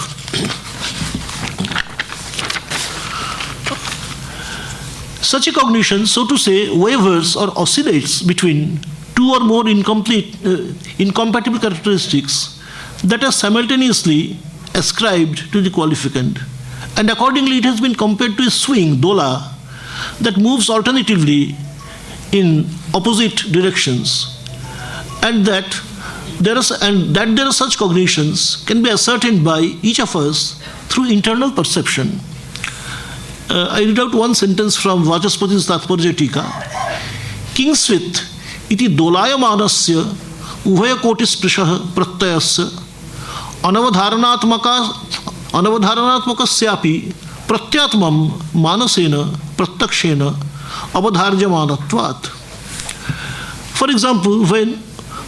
Such a cognition, so to say, wavers or oscillates between two or more incompatible characteristics that are simultaneously ascribed to the qualificant, and accordingly it has been compared to a swing, dola, that moves alternatively in opposite directions, and that there are such cognitions can be ascertained by each of us through internal perception. I read out one sentence from Vachaspati's Tatparya Tika. Kingswith iti dolayamanasya ubhaya kotis prishah pratyayasya anavadharanatmakasyapi pratyatmam manasena pratakshena avadharjamanatvat. For example, when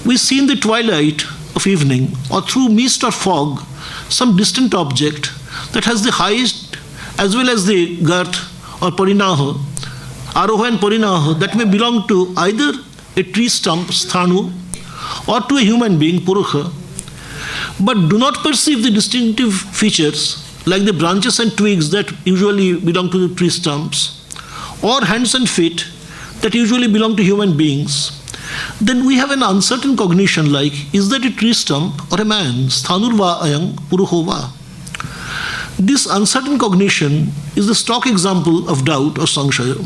we see in the twilight of evening or through mist or fog some distant object that has the highest as well as the girth or parinaha, aroha and parinaha, that may belong to either a tree stump, sthanu, or to a human being, purukha, but do not perceive the distinctive features like the branches and twigs that usually belong to the tree stumps, or hands and feet that usually belong to human beings, then we have an uncertain cognition like, is that a tree stump or a man? Sthanurva ayang puruhova. This uncertain cognition is the stock example of doubt or sanshaya,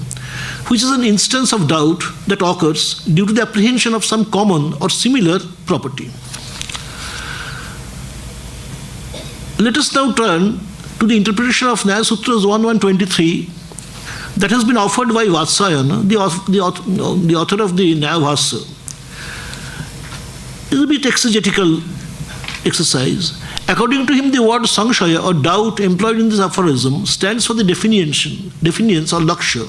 which is an instance of doubt that occurs due to the apprehension of some common or similar property. Let us now turn to the interpretation of Nyaya Sutras 1.123 that has been offered by Vatsayana, the author of the Nyaya Bhasya. It is a bit exegetical exercise. According to him, the word sanshaya or doubt employed in this aphorism stands for the definience or lakshya,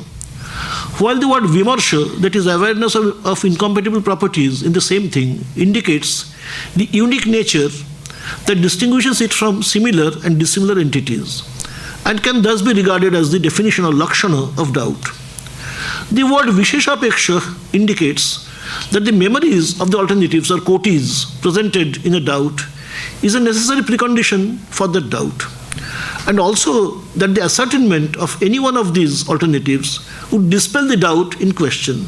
while the word vimarsha, that is awareness of incompatible properties in the same thing, indicates the unique nature that distinguishes it from similar and dissimilar entities, and can thus be regarded as the definition or lakshana of doubt. The word visheshapeksha indicates that the memories of the alternatives or kotis presented in a doubt is a necessary precondition for that doubt, and also that the ascertainment of any one of these alternatives would dispel the doubt in question.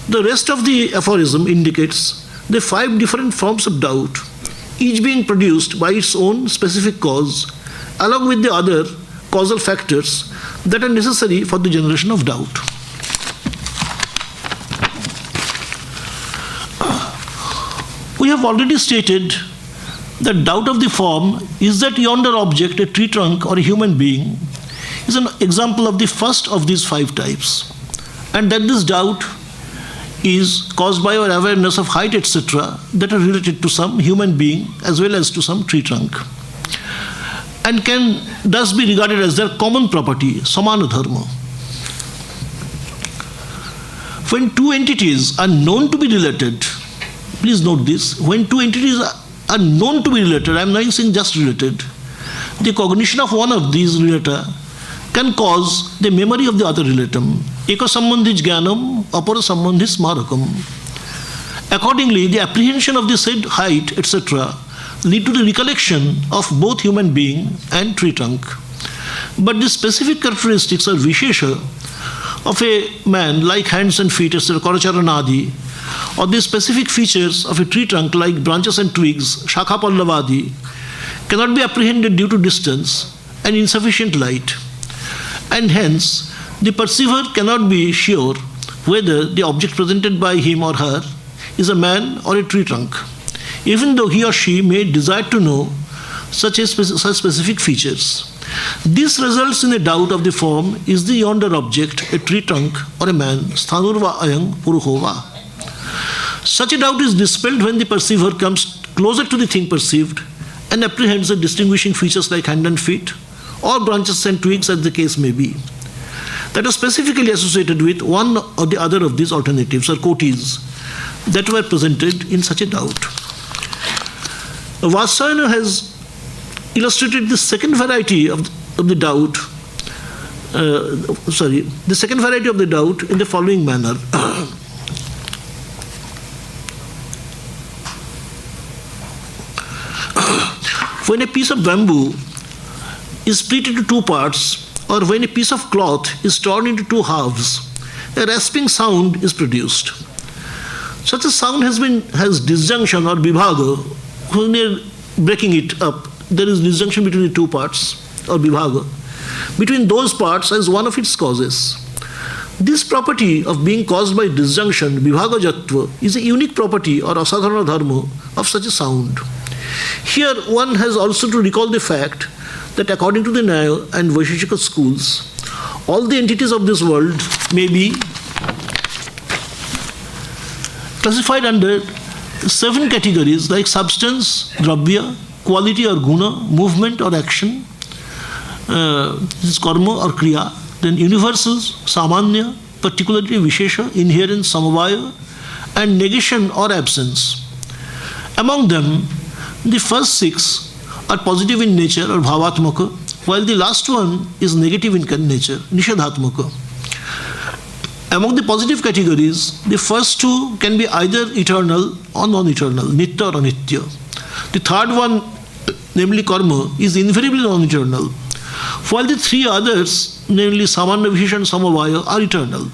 The rest of the aphorism indicates the 5 different forms of doubt, each being produced by its own specific cause, along with the other causal factors that are necessary for the generation of doubt. We have already stated that doubt of the form is that yonder object, a tree trunk or a human being, is an example of the first of these 5 types, and that this doubt is caused by our awareness of height, etc., that are related to some human being as well as to some tree trunk, and can thus be regarded as their common property, samana dharma. When 2 entities are known to be related, please note this, when 2 entities are known to be related, I am not saying just related, the cognition of one of these relata can cause the memory of the other relatum, Eka sambandhi jnanam, apara sambandhi smarakam. Accordingly, the apprehension of the said height, etc., lead to the recollection of both human being and tree trunk. But the specific characteristics or vishesha of a man, like hands and feet, etc., karacharanadi, or the specific features of a tree trunk, like branches and twigs, shakha pallavadi, cannot be apprehended due to distance and insufficient light. And hence, the perceiver cannot be sure whether the object presented by him or her is a man or a tree trunk, even though he or she may desire to know such specific features. This results in a doubt of the form, is the yonder object a tree trunk or a man, sthanurva ayang puruhova. Such a doubt is dispelled when the perceiver comes closer to the thing perceived and apprehends the distinguishing features like hand and feet, or branches and twigs as the case may be, that are specifically associated with one or the other of these alternatives or kotis that were presented in such a doubt. Vatsayana has illustrated the second variety of the doubt, the second variety of the doubt in the following manner. When a piece of bamboo is split into two parts, or when a piece of cloth is torn into two halves, a rasping sound is produced. Such a sound has disjunction or vibhaga. When you're breaking it up, there is disjunction between the two parts, or vibhaga, between those parts as one of its causes. This property of being caused by disjunction, vibhaga jatva, is a unique property or asadharana dharma of such a sound. Here one has also to recall the fact that according to the Nyaya and Vaisheshika schools, all the entities of this world may be classified under 7 categories like substance, dravya, quality or guna, movement or action, this is karma or kriya, then universals, samanya, particularity, vishesha, inherence, samavaya, and negation or absence. Among them, the first 6 are positive in nature or bhavatmaka, while the last one is negative in nature, nishadhatmaka. Among the positive categories, the first 2 can be either eternal or non-eternal, nitya or anitya. The third one, namely karma, is invariably non-eternal, while the 3 others, namely samanya, vishesha and samavaya, are eternal.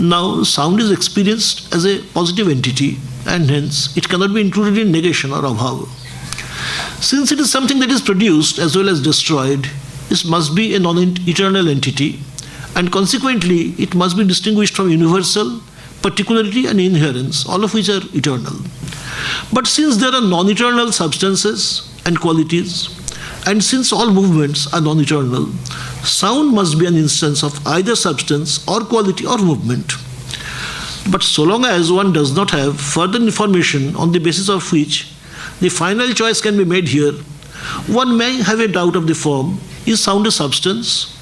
Now, sound is experienced as a positive entity, and hence it cannot be included in negation or abhava. Since it is something that is produced as well as destroyed, it must be a non-eternal entity, and consequently it must be distinguished from universal, particularity and inherence, all of which are eternal. But since there are non-eternal substances and qualities, and since all movements are non-eternal, sound must be an instance of either substance or quality or movement. But so long as one does not have further information on the basis of which the final choice can be made here, one may have a doubt of the form, is sound a substance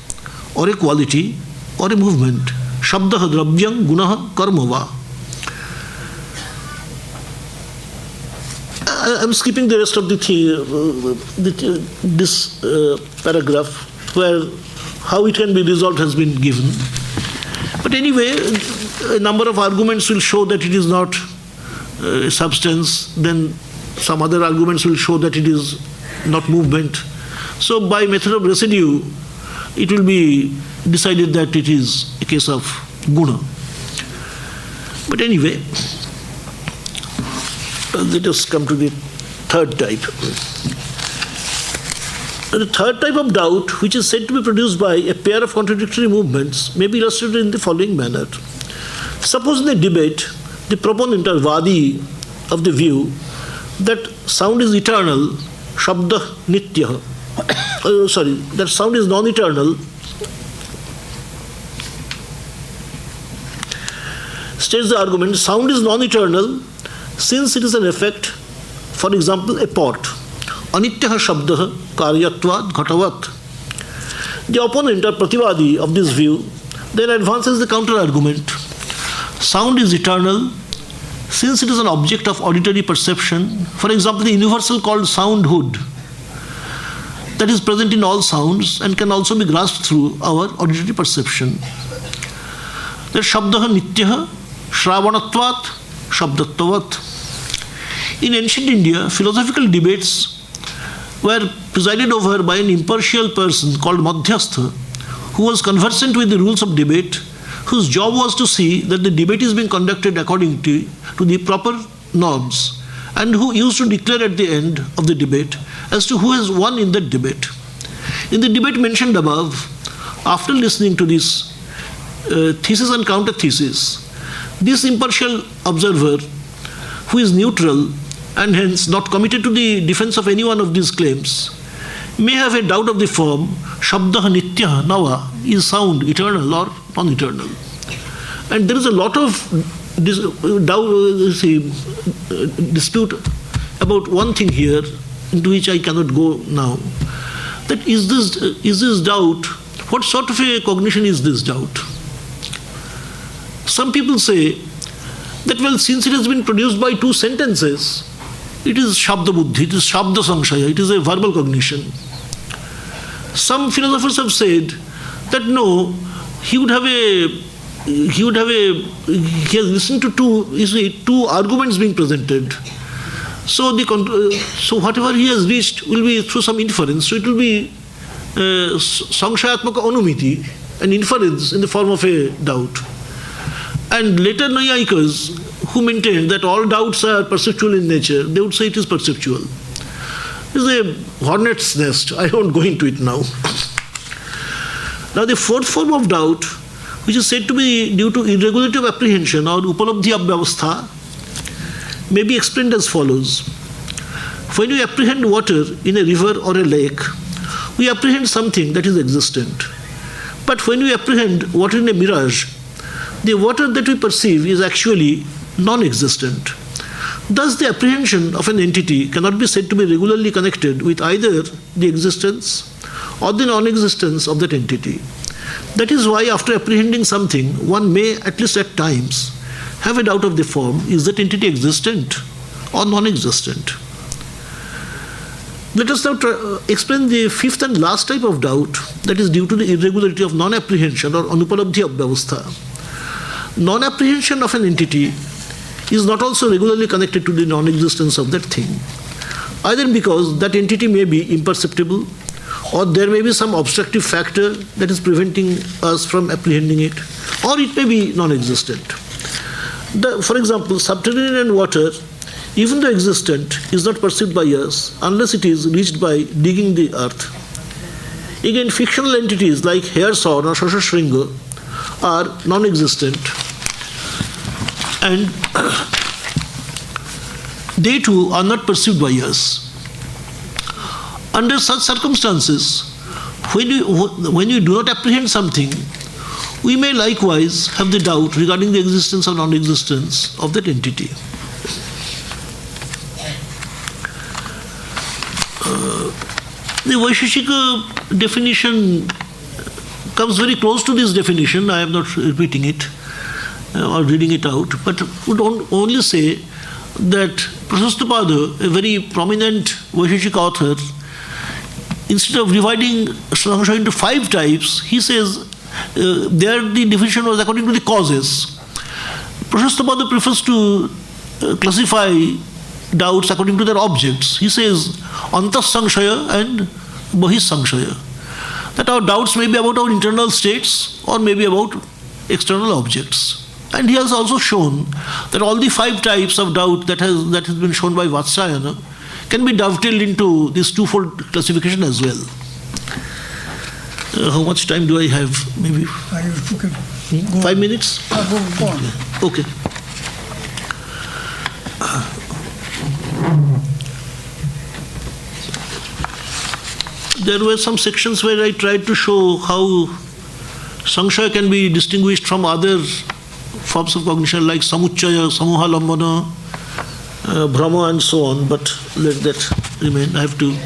or a quality or a movement? Shabdaha dravyam gunaha karma va. I'm skipping the rest of this paragraph where how it can be resolved has been given. But anyway, a number of arguments will show that it is not a substance, then some other arguments will show that it is not movement. So by method of residue, it will be decided that it is a case of guna. But anyway, let us come to the third type. The third type of doubt, which is said to be produced by a pair of contradictory movements, may be illustrated in the following manner. Suppose in a debate, the proponent or vadi of the view that sound is eternal, shabda nitya, that sound is non-eternal, states the argument, sound is non-eternal since it is an effect, for example, a pot. Anityaha shabdaha karyatvad ghatavat. The opponent or prativadi of this view then advances the counter-argument. Sound is eternal since it is an object of auditory perception. For example, the universal called soundhood that is present in all sounds and can also be grasped through our auditory perception. that Shabdaha Nityaha Shravanatvat Shabdattavat. In ancient India, philosophical debates were presided over by an impartial person called Madhyastha, who was conversant with the rules of debate, whose job was to see that the debate is being conducted according to the proper norms, and who used to declare at the end of the debate as to who has won in that debate. In the debate mentioned above, after listening to this thesis and counter-thesis, this impartial observer, who is neutral and hence not committed to the defense of any one of these claims, may have a doubt of the form Shabdaha Nityaha Nava, is sound eternal or non-eternal. And there is a lot of dispute about one thing here, into which I cannot go now. That is this doubt, what sort of a cognition is this doubt? Some people say that, well, since it has been produced by two sentences, it is Shabda Buddhi, it is Shabda Samshaya, it is a verbal cognition. Some philosophers have said that no, he has listened to two arguments being presented. So whatever he has reached will be through some inference. So it will be Samshayatmaka Anumiti, an inference in the form of a doubt. And later Nayayikas, who maintained that all doubts are perceptual in nature, they would say it is perceptual. It is a hornet's nest. I won't go into it now. Now the fourth form of doubt, which is said to be due to irregularity of apprehension or upalabdhi abhyavastha, may be explained as follows. When we apprehend water in a river or a lake, we apprehend something that is existent. But when we apprehend water in a mirage, the water that we perceive is actually non-existent. Thus, the apprehension of an entity cannot be said to be regularly connected with either the existence or the non-existence of that entity. That is why, after apprehending something, one may, at least at times, have a doubt of the form, is that entity existent or non-existent? Let us now explain the fifth and last type of doubt, that is due to the irregularity of non-apprehension or anupalabdhi abhyavastha. Non-apprehension of an entity is not also regularly connected to the non-existence of that thing, either because that entity may be imperceptible, or there may be some obstructive factor that is preventing us from apprehending it, or it may be non-existent. For example, subterranean water, even though existent, is not perceived by us unless it is reached by digging the earth. Again, fictional entities like hair sawn or shashashringa are non-existent, and they too are not perceived by us. Under such circumstances, when you do not apprehend something, we may likewise have the doubt regarding the existence or non-existence of that entity. The Vaisheshika definition comes very close to this definition. I am not repeating it or reading it out, but would only say that Prasastapada, a very prominent Vaisheshika author, instead of dividing Samshaya into 5 types, he says there the definition was according to the causes. Prasastapada prefers to classify doubts according to their objects. He says Antas Samshaya and Bahis Samshaya, that our doubts may be about our internal states or may be about external objects. And he has also shown that all the 5 types of doubt that has been shown by Vatsyayana can be dovetailed into this twofold classification as well. How much time do I have? Maybe 5 minutes? Go on. Okay. There were some sections where I tried to show how Samshaya can be distinguished from other forms of cognition like Samuchaya, Samuhalambana, Brahma and so on, but let that remain. I have to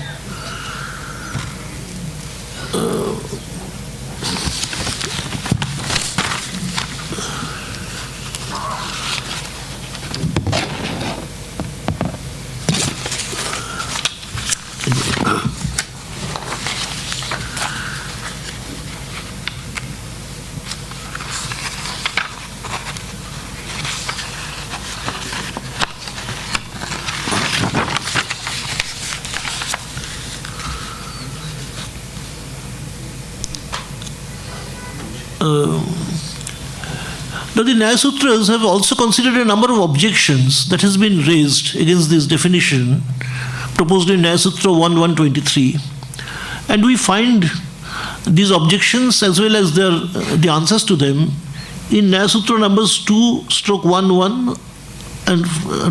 Now the Nyaya Sutras have also considered a number of objections that has been raised against this definition proposed in Nyaya Sutra 1.1.23, and we find these objections as well as the answers to them in Nyaya Sutra numbers 2/1.1 and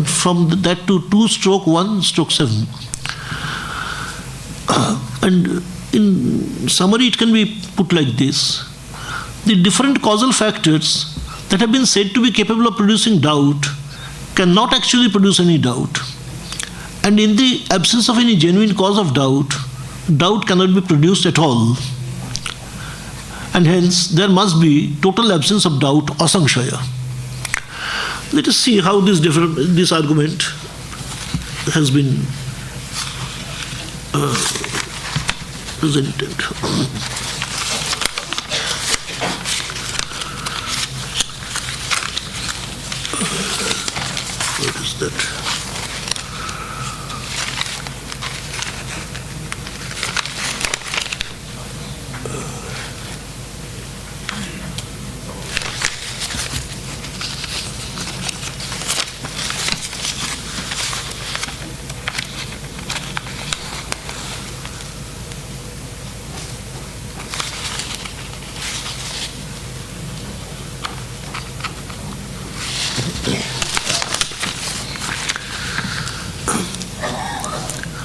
from that to 2/1/7. And in summary, it can be put like this: the different causal factors that have been said to be capable of producing doubt cannot actually produce any doubt. And in the absence of any genuine cause of doubt, doubt cannot be produced at all. And hence, there must be total absence of doubt, asankshaya. Let us see how this argument has been presented. What is that?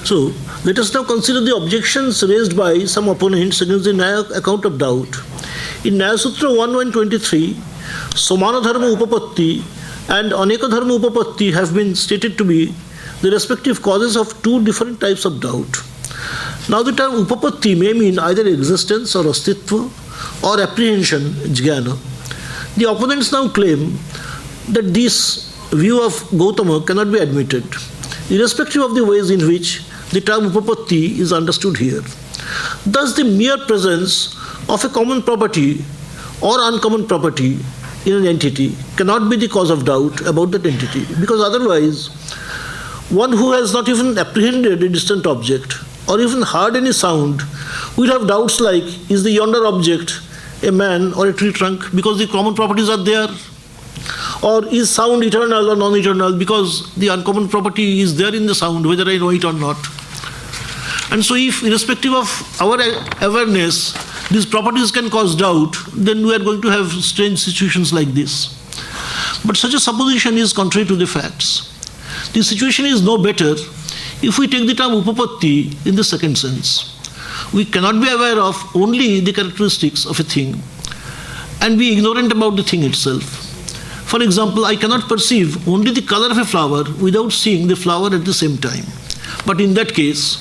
So, let us now consider the objections raised by some opponents against the Nyaya account of doubt. In Nyaya Sutra 1.1.23, Somana Dharma Upapatti and Aneka Dharma Upapatti have been stated to be the respective causes of two different types of doubt. Now, the term Upapatti may mean either existence or astitva or apprehension, jnana. The opponents now claim that this view of Gautama cannot be admitted, irrespective of the ways in which the term upapatti is understood here. Thus, the mere presence of a common property or uncommon property in an entity cannot be the cause of doubt about that entity, because otherwise, one who has not even apprehended a distant object or even heard any sound will have doubts like, is the yonder object a man or a tree trunk, because the common properties are there? Or is sound eternal or non-eternal, because the uncommon property is there in the sound, whether I know it or not. And so if, irrespective of our awareness, these properties can cause doubt, then we are going to have strange situations like this. But such a supposition is contrary to the facts. The situation is no better if we take the term upapatti in the second sense. We cannot be aware of only the characteristics of a thing and be ignorant about the thing itself. For example, I cannot perceive only the color of a flower without seeing the flower at the same time. But in that case,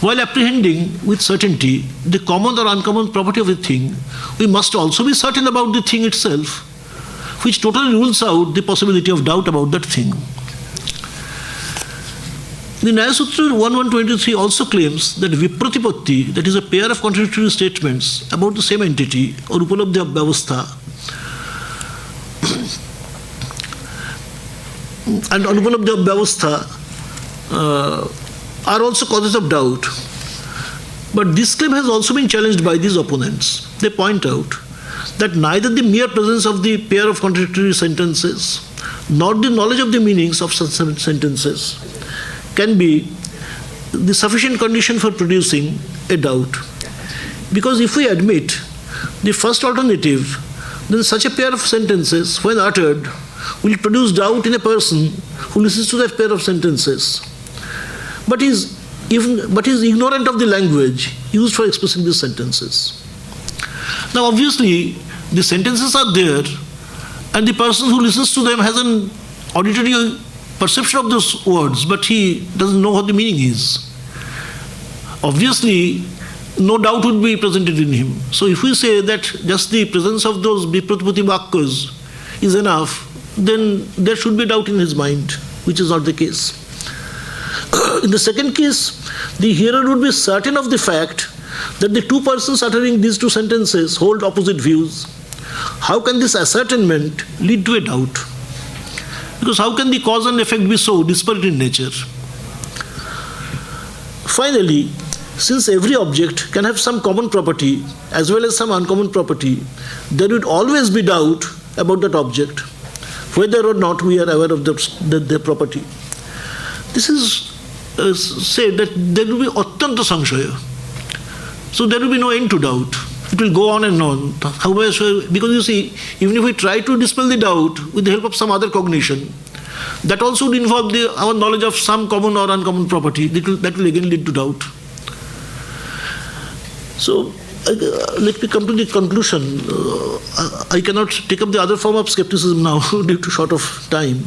while apprehending with certainty the common or uncommon property of a thing, we must also be certain about the thing itself, which totally rules out the possibility of doubt about that thing. The Nyaya Sutra 1.1.23 also claims that vipratipatti, that is a pair of contradictory statements about the same entity or upalabdhi vyavastha, and anupalabdhi vyavastha are also causes of doubt. But this claim has also been challenged by these opponents. They point out that neither the mere presence of the pair of contradictory sentences nor the knowledge of the meanings of such sentences can be the sufficient condition for producing a doubt. Because if we admit the first alternative, then such a pair of sentences, when uttered, will produce doubt in a person who listens to that pair of sentences, but is ignorant of the language used for expressing these sentences. Now, obviously, the sentences are there, and the person who listens to them has an auditory perception of those words, but he doesn't know what the meaning is. Obviously, no doubt would be presented in him. So if we say that just the presence of those vipratipatti vakkas is enough, then there should be doubt in his mind, which is not the case. In the second case, the hearer would be certain of the fact that the two persons uttering these two sentences hold opposite views. How can this ascertainment lead to a doubt? Because how can the cause and effect be so disparate in nature? Finally, since every object can have some common property as well as some uncommon property, there would always be doubt about that object, whether or not we are aware of their property. This is said that there will be attanta samshaya. So there will be no end to doubt. It will go on and on. Because you see, even if we try to dispel the doubt with the help of some other cognition, that also would involve our knowledge of some common or uncommon property. That will again lead to doubt. So let me come to the conclusion. I cannot take up the other form of skepticism now due to short of time.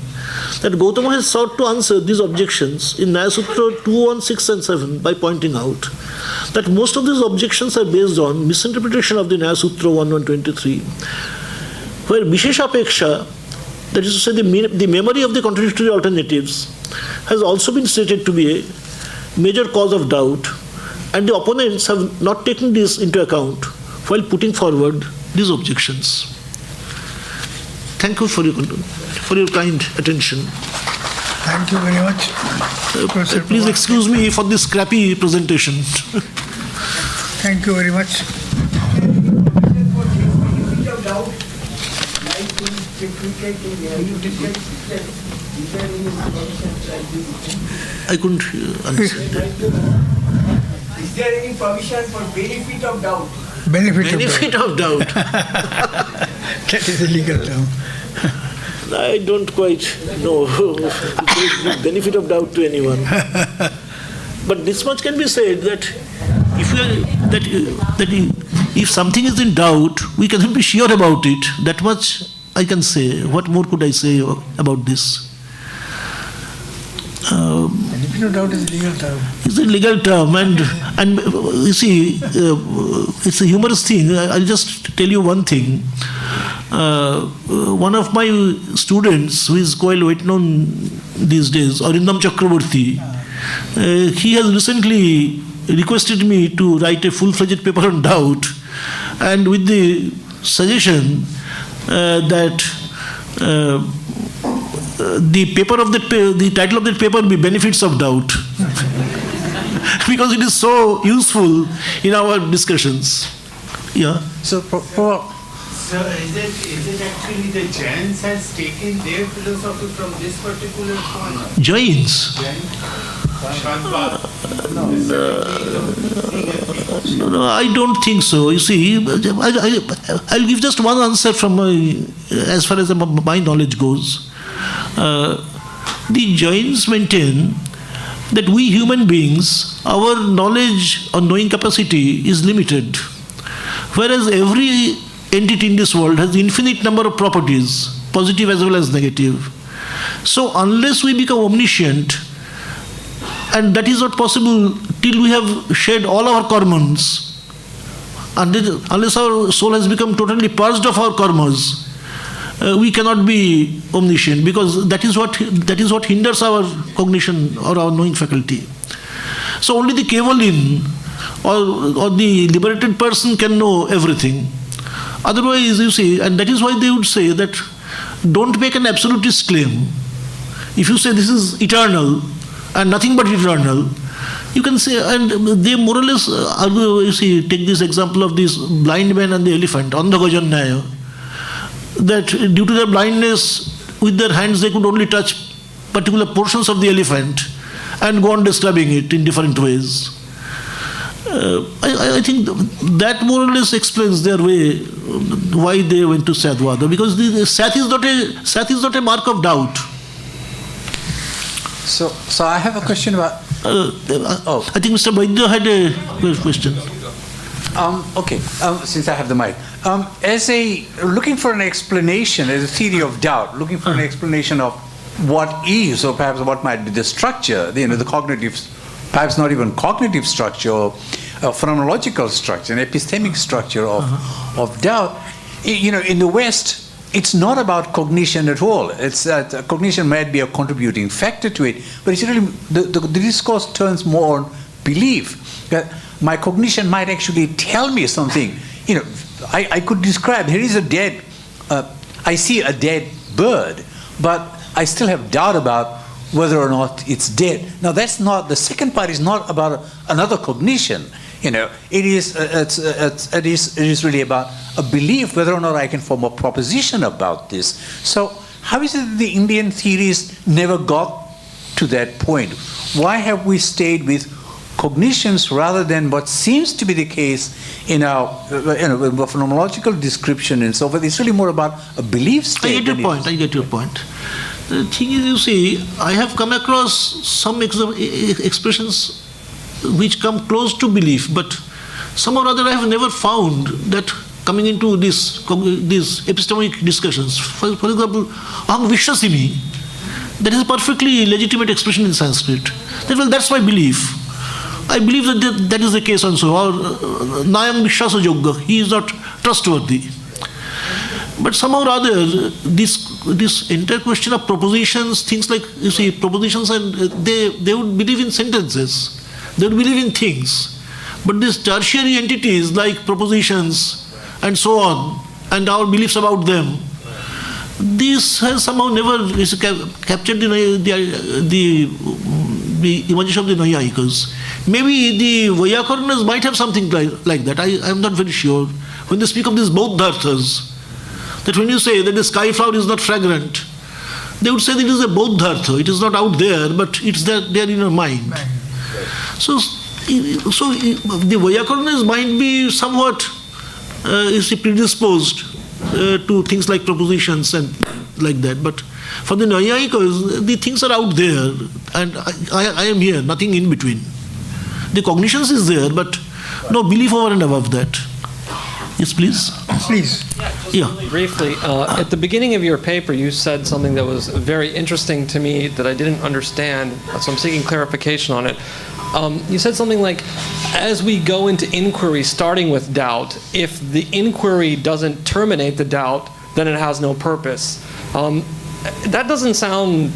That Gautama has sought to answer these objections in Nyaya Sutra 2, 6 and 7 by pointing out that most of these objections are based on misinterpretation of the Nyaya Sutra 1.123, where Visheshapeksha, that is to say the memory of the contradictory alternatives, has also been stated to be a major cause of doubt, and the opponents have not taken this into account while putting forward these objections. Thank you for your kind attention. Thank you very much. Please excuse me for this scrappy presentation. Thank you very much. I couldn't understand. Is there any provision for benefit of doubt? Benefit of doubt. That is a legal term. I don't quite know benefit of doubt to anyone. But this much can be said that if something is in doubt, we cannot be sure about it. That much I can say. What more could I say about this? Benefit of doubt is a legal term. It's a legal term, and you see, it's a humorous thing. I'll just tell you one thing. One of my students, who is quite well known these days, Arindam Chakraborty, he has recently requested me to write a full-fledged paper on doubt, and with the suggestion that the title of that paper be Benefits of Doubt, because it is so useful in our discussions. Yeah. So, is it actually the Jains has taken their philosophy from this particular point? Jains? No, I don't think so. You see, I'll give just one answer from as far as my knowledge goes. The Jains maintain that we human beings, our knowledge or knowing capacity is limited, whereas every entity in this world has infinite number of properties, positive as well as negative. So unless we become omniscient, and that is not possible till we have shed all our karmas, unless our soul has become totally purged of our karmas, we cannot be omniscient, because that is what hinders our cognition or our knowing faculty. So only the Kevalin or the liberated person can know everything. Otherwise, you see, and that is why they would say that don't make an absolutist claim. If you say this is eternal and nothing but eternal, you can say, and they more or less argue, you see, take this example of this blind man and the elephant, Andhagajannaya, that due to their blindness, with their hands they could only touch particular portions of the elephant and go on describing it in different ways. I think that more or less explains their way, why they went to Satyavada, because the Sat is not a mark of doubt. So I have a question about. I think Mr. Vaidya had a question. Okay, since I have the mic. Looking for an explanation, as a theory of doubt, looking for an explanation of what is, or perhaps what might be the structure, the cognitive, perhaps not even cognitive structure, or phenomenological structure, an epistemic structure of doubt. In the West, it's not about cognition at all. It's cognition might be a contributing factor to it, but it's really the discourse turns more on belief. That my cognition might actually tell me something. I could describe, here is a dead, I see a dead bird, but I still have doubt about whether or not it's dead. Now that's not, the second part is not about another cognition. It is really about a belief whether or not I can form a proposition about this. So how is it that the Indian theories never got to that point? Why have we stayed with cognitions rather than what seems to be the case in our phenomenological description and so forth? It's really more about a belief state. I get your point. The thing is, you see, I have come across some expressions which come close to belief, but somehow or other I have never found that coming into these epistemic discussions. For example, aham vishwasimi, that is a perfectly legitimate expression in Sanskrit. That's my belief. I believe that is the case also. Or nayam vishwasa yogya, he is not trustworthy. But somehow or other, this entire question of propositions, things like, you see, propositions, and they would believe in sentences. They would believe in things. But these tertiary entities like propositions and so on, and our beliefs about them, this has somehow never captured the imagination of the Naiyayikas. Maybe the Vaiyakarnas might have something like that. I am not very sure. When they speak of these Bodharthas, that when you say that the sky flower is not fragrant, they would say that it is a Bodhartha. It is not out there, but it's there in your mind. So the Vaiyakarnas might be somewhat predisposed to things like propositions and like that. But for the Naiyayikas, the things are out there, and I am here, nothing in between. The cognitions is there, but no belief over and above that. Yes, please. Please. Yeah. Briefly, at the beginning of your paper, you said something that was very interesting to me that I didn't understand, so I'm seeking clarification on it. You said something like, as we go into inquiry starting with doubt, if the inquiry doesn't terminate the doubt, then it has no purpose. That doesn't sound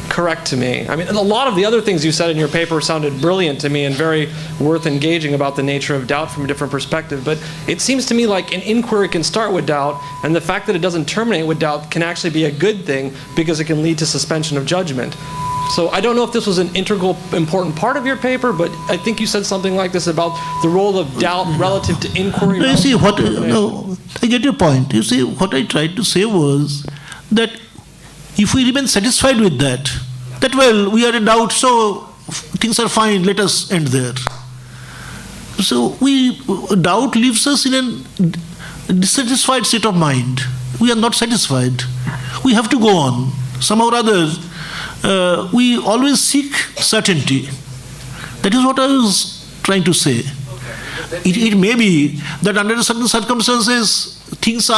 correct to me. I mean, a lot of the other things you said in your paper sounded brilliant to me and very worth engaging about the nature of doubt from a different perspective. But it seems to me like an inquiry can start with doubt, and the fact that it doesn't terminate with doubt can actually be a good thing because it can lead to suspension of judgment. So I don't know if this was an integral, important part of your paper, but I think you said something like this about the role of doubt relative to inquiry. No, you see, I get your point. You see, what I tried to say was that if we remain satisfied with that, well, we are in doubt, so things are fine, let us end there. So doubt leaves us in a dissatisfied state of mind. We are not satisfied. We have to go on. Somehow or other, we always seek certainty. That is what I was trying to say. It may be that under certain circumstances, things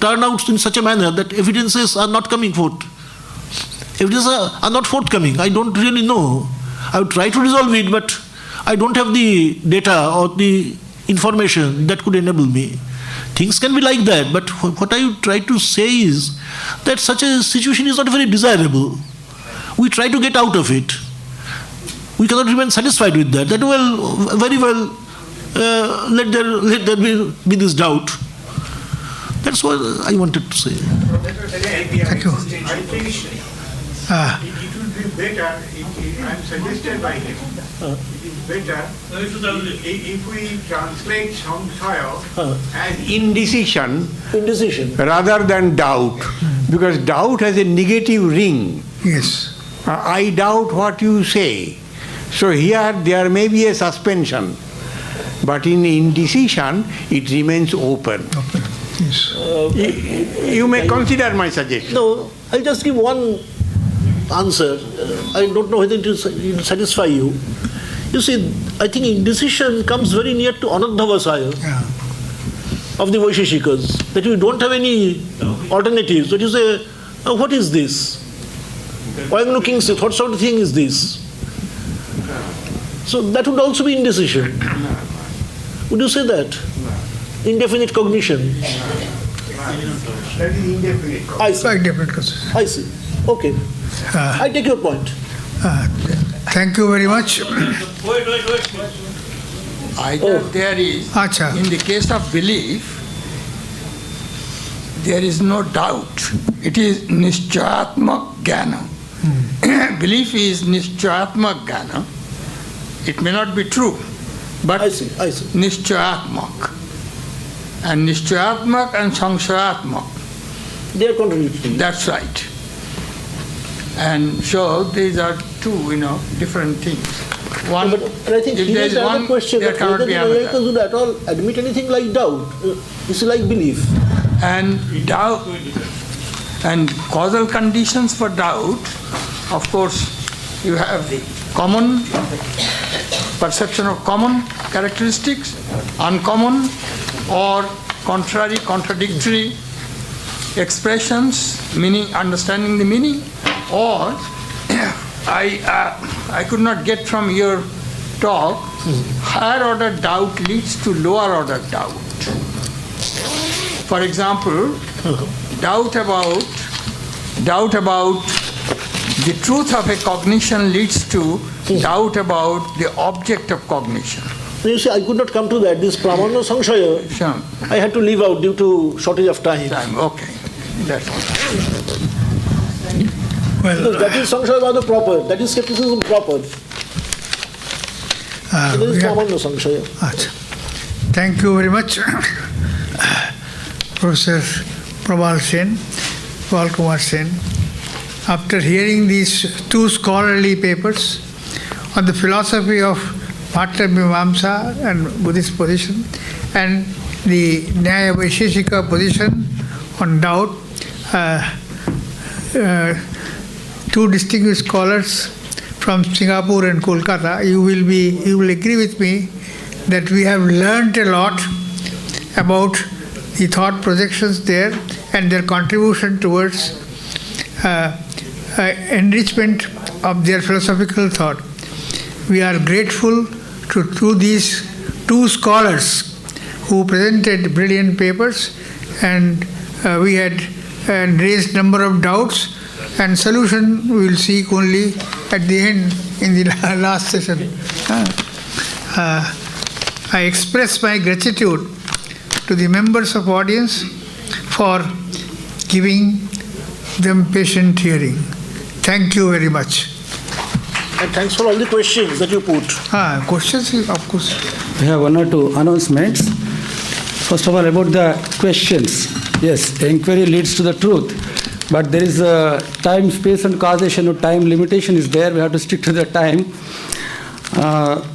turn out in such a manner that evidences are not coming forth. Evidences are not forthcoming. I don't really know. I would try to resolve it, but I don't have the data or the information that could enable me. Things can be like that, but what I would try to say is that such a situation is not very desirable. We try to get out of it. We cannot remain satisfied with that. Very well, let there be this doubt. That's what I wanted to say. Thank you. I think it would be better, I'm suggested by him, it is better if we translate samsaya as indecision rather than doubt, because doubt has a negative ring. Yes. I doubt what you say. So here there may be a suspension, but in indecision it remains open. Yes. You may consider my suggestion. No, I'll just give one answer. I don't know whether it will satisfy you. You see, I think indecision comes very near to anadhavasaya of the Vaisheshikas, that you don't have any alternatives. That you say, what is this? I am looking, what sort of thing is this? So that would also be indecision. Would you say that? Indefinite cognition. That is indefinite cognition. I see. Indefinite cognition. I see. Okay. I take your point. Thank you very much. Either there is, in the case of belief, there is no doubt. It is nischayatmak jnana. belief is nischayatmak jnana. It may not be true, but I see. nischayatmak. And nischayatmak and samshayatmak. They are contradictory. That's right. And so these are two, different things. One, But I think if he there has is another one, question. there That cannot whether be the another. Americans would at all admit anything like doubt. It's like belief. And doubt and causal conditions for doubt, of course, you have the common perception of common characteristics, uncommon or contrary, contradictory expressions, meaning understanding the meaning, or I could not get from your talk, higher order doubt leads to lower order doubt. For example, doubt about the truth of a cognition leads to doubt about the object of cognition. You see, I could not come to that. This Pramana Samshaya, Sure. I had to leave out due to shortage of time. Okay, that's all. Because that is Samshaya Vada proper. That is skepticism proper. So this is Pramana Samshaya. Thank you very much, Professor Prabal Kumar Sen. After hearing these two scholarly papers on the philosophy of Bhatta Mimamsa and Buddhist position and the Nyaya Vaisheshika position on doubt, two distinguished scholars from Singapore and Kolkata, you will agree with me that we have learned a lot about the thought projections there and their contribution towards enrichment of their philosophical thought. We are grateful to these two scholars who presented brilliant papers, and we had raised number of doubts, and solution we will seek only at the end in the last session. I express my gratitude to the members of audience for giving them patient hearing. Thank you very much. And thanks for all the questions that you put. Questions, of course. We have one or two announcements. First of all, about the questions. Yes, inquiry leads to the truth. But there is a time, space and causation, time limitation is there. We have to stick to the time.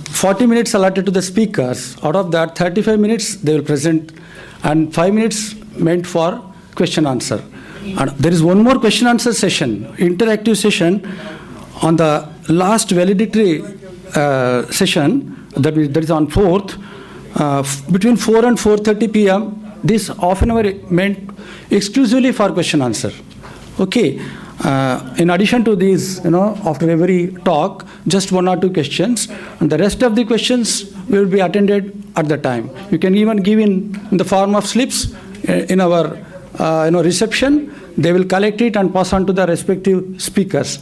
40 minutes allotted to the speakers. Out of that, 35 minutes they will present and 5 minutes meant for question answer. And there is one more question answer session, interactive session on the last valedictory session, that is on 4th, between 4 and 4:30 p.m. This half an hour meant exclusively for question answer. Okay. In addition to these, after every talk, just one or two questions, and the rest of the questions will be attended at the time. You can even give in the form of slips in our reception. They will collect it and pass on to the respective speakers.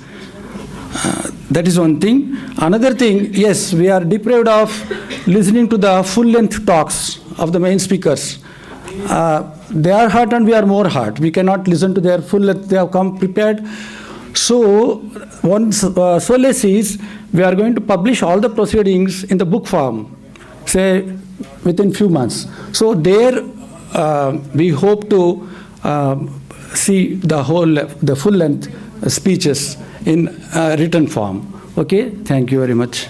That is one thing. Another thing, yes, we are deprived of listening to the full-length talks of the main speakers. They are hurt and we are more hurt. We cannot listen to their full length. They have come prepared. So, one solace is we are going to publish all the proceedings in the book form, say within few months. So there we hope to see the full length speeches in written form. Okay, thank you very much.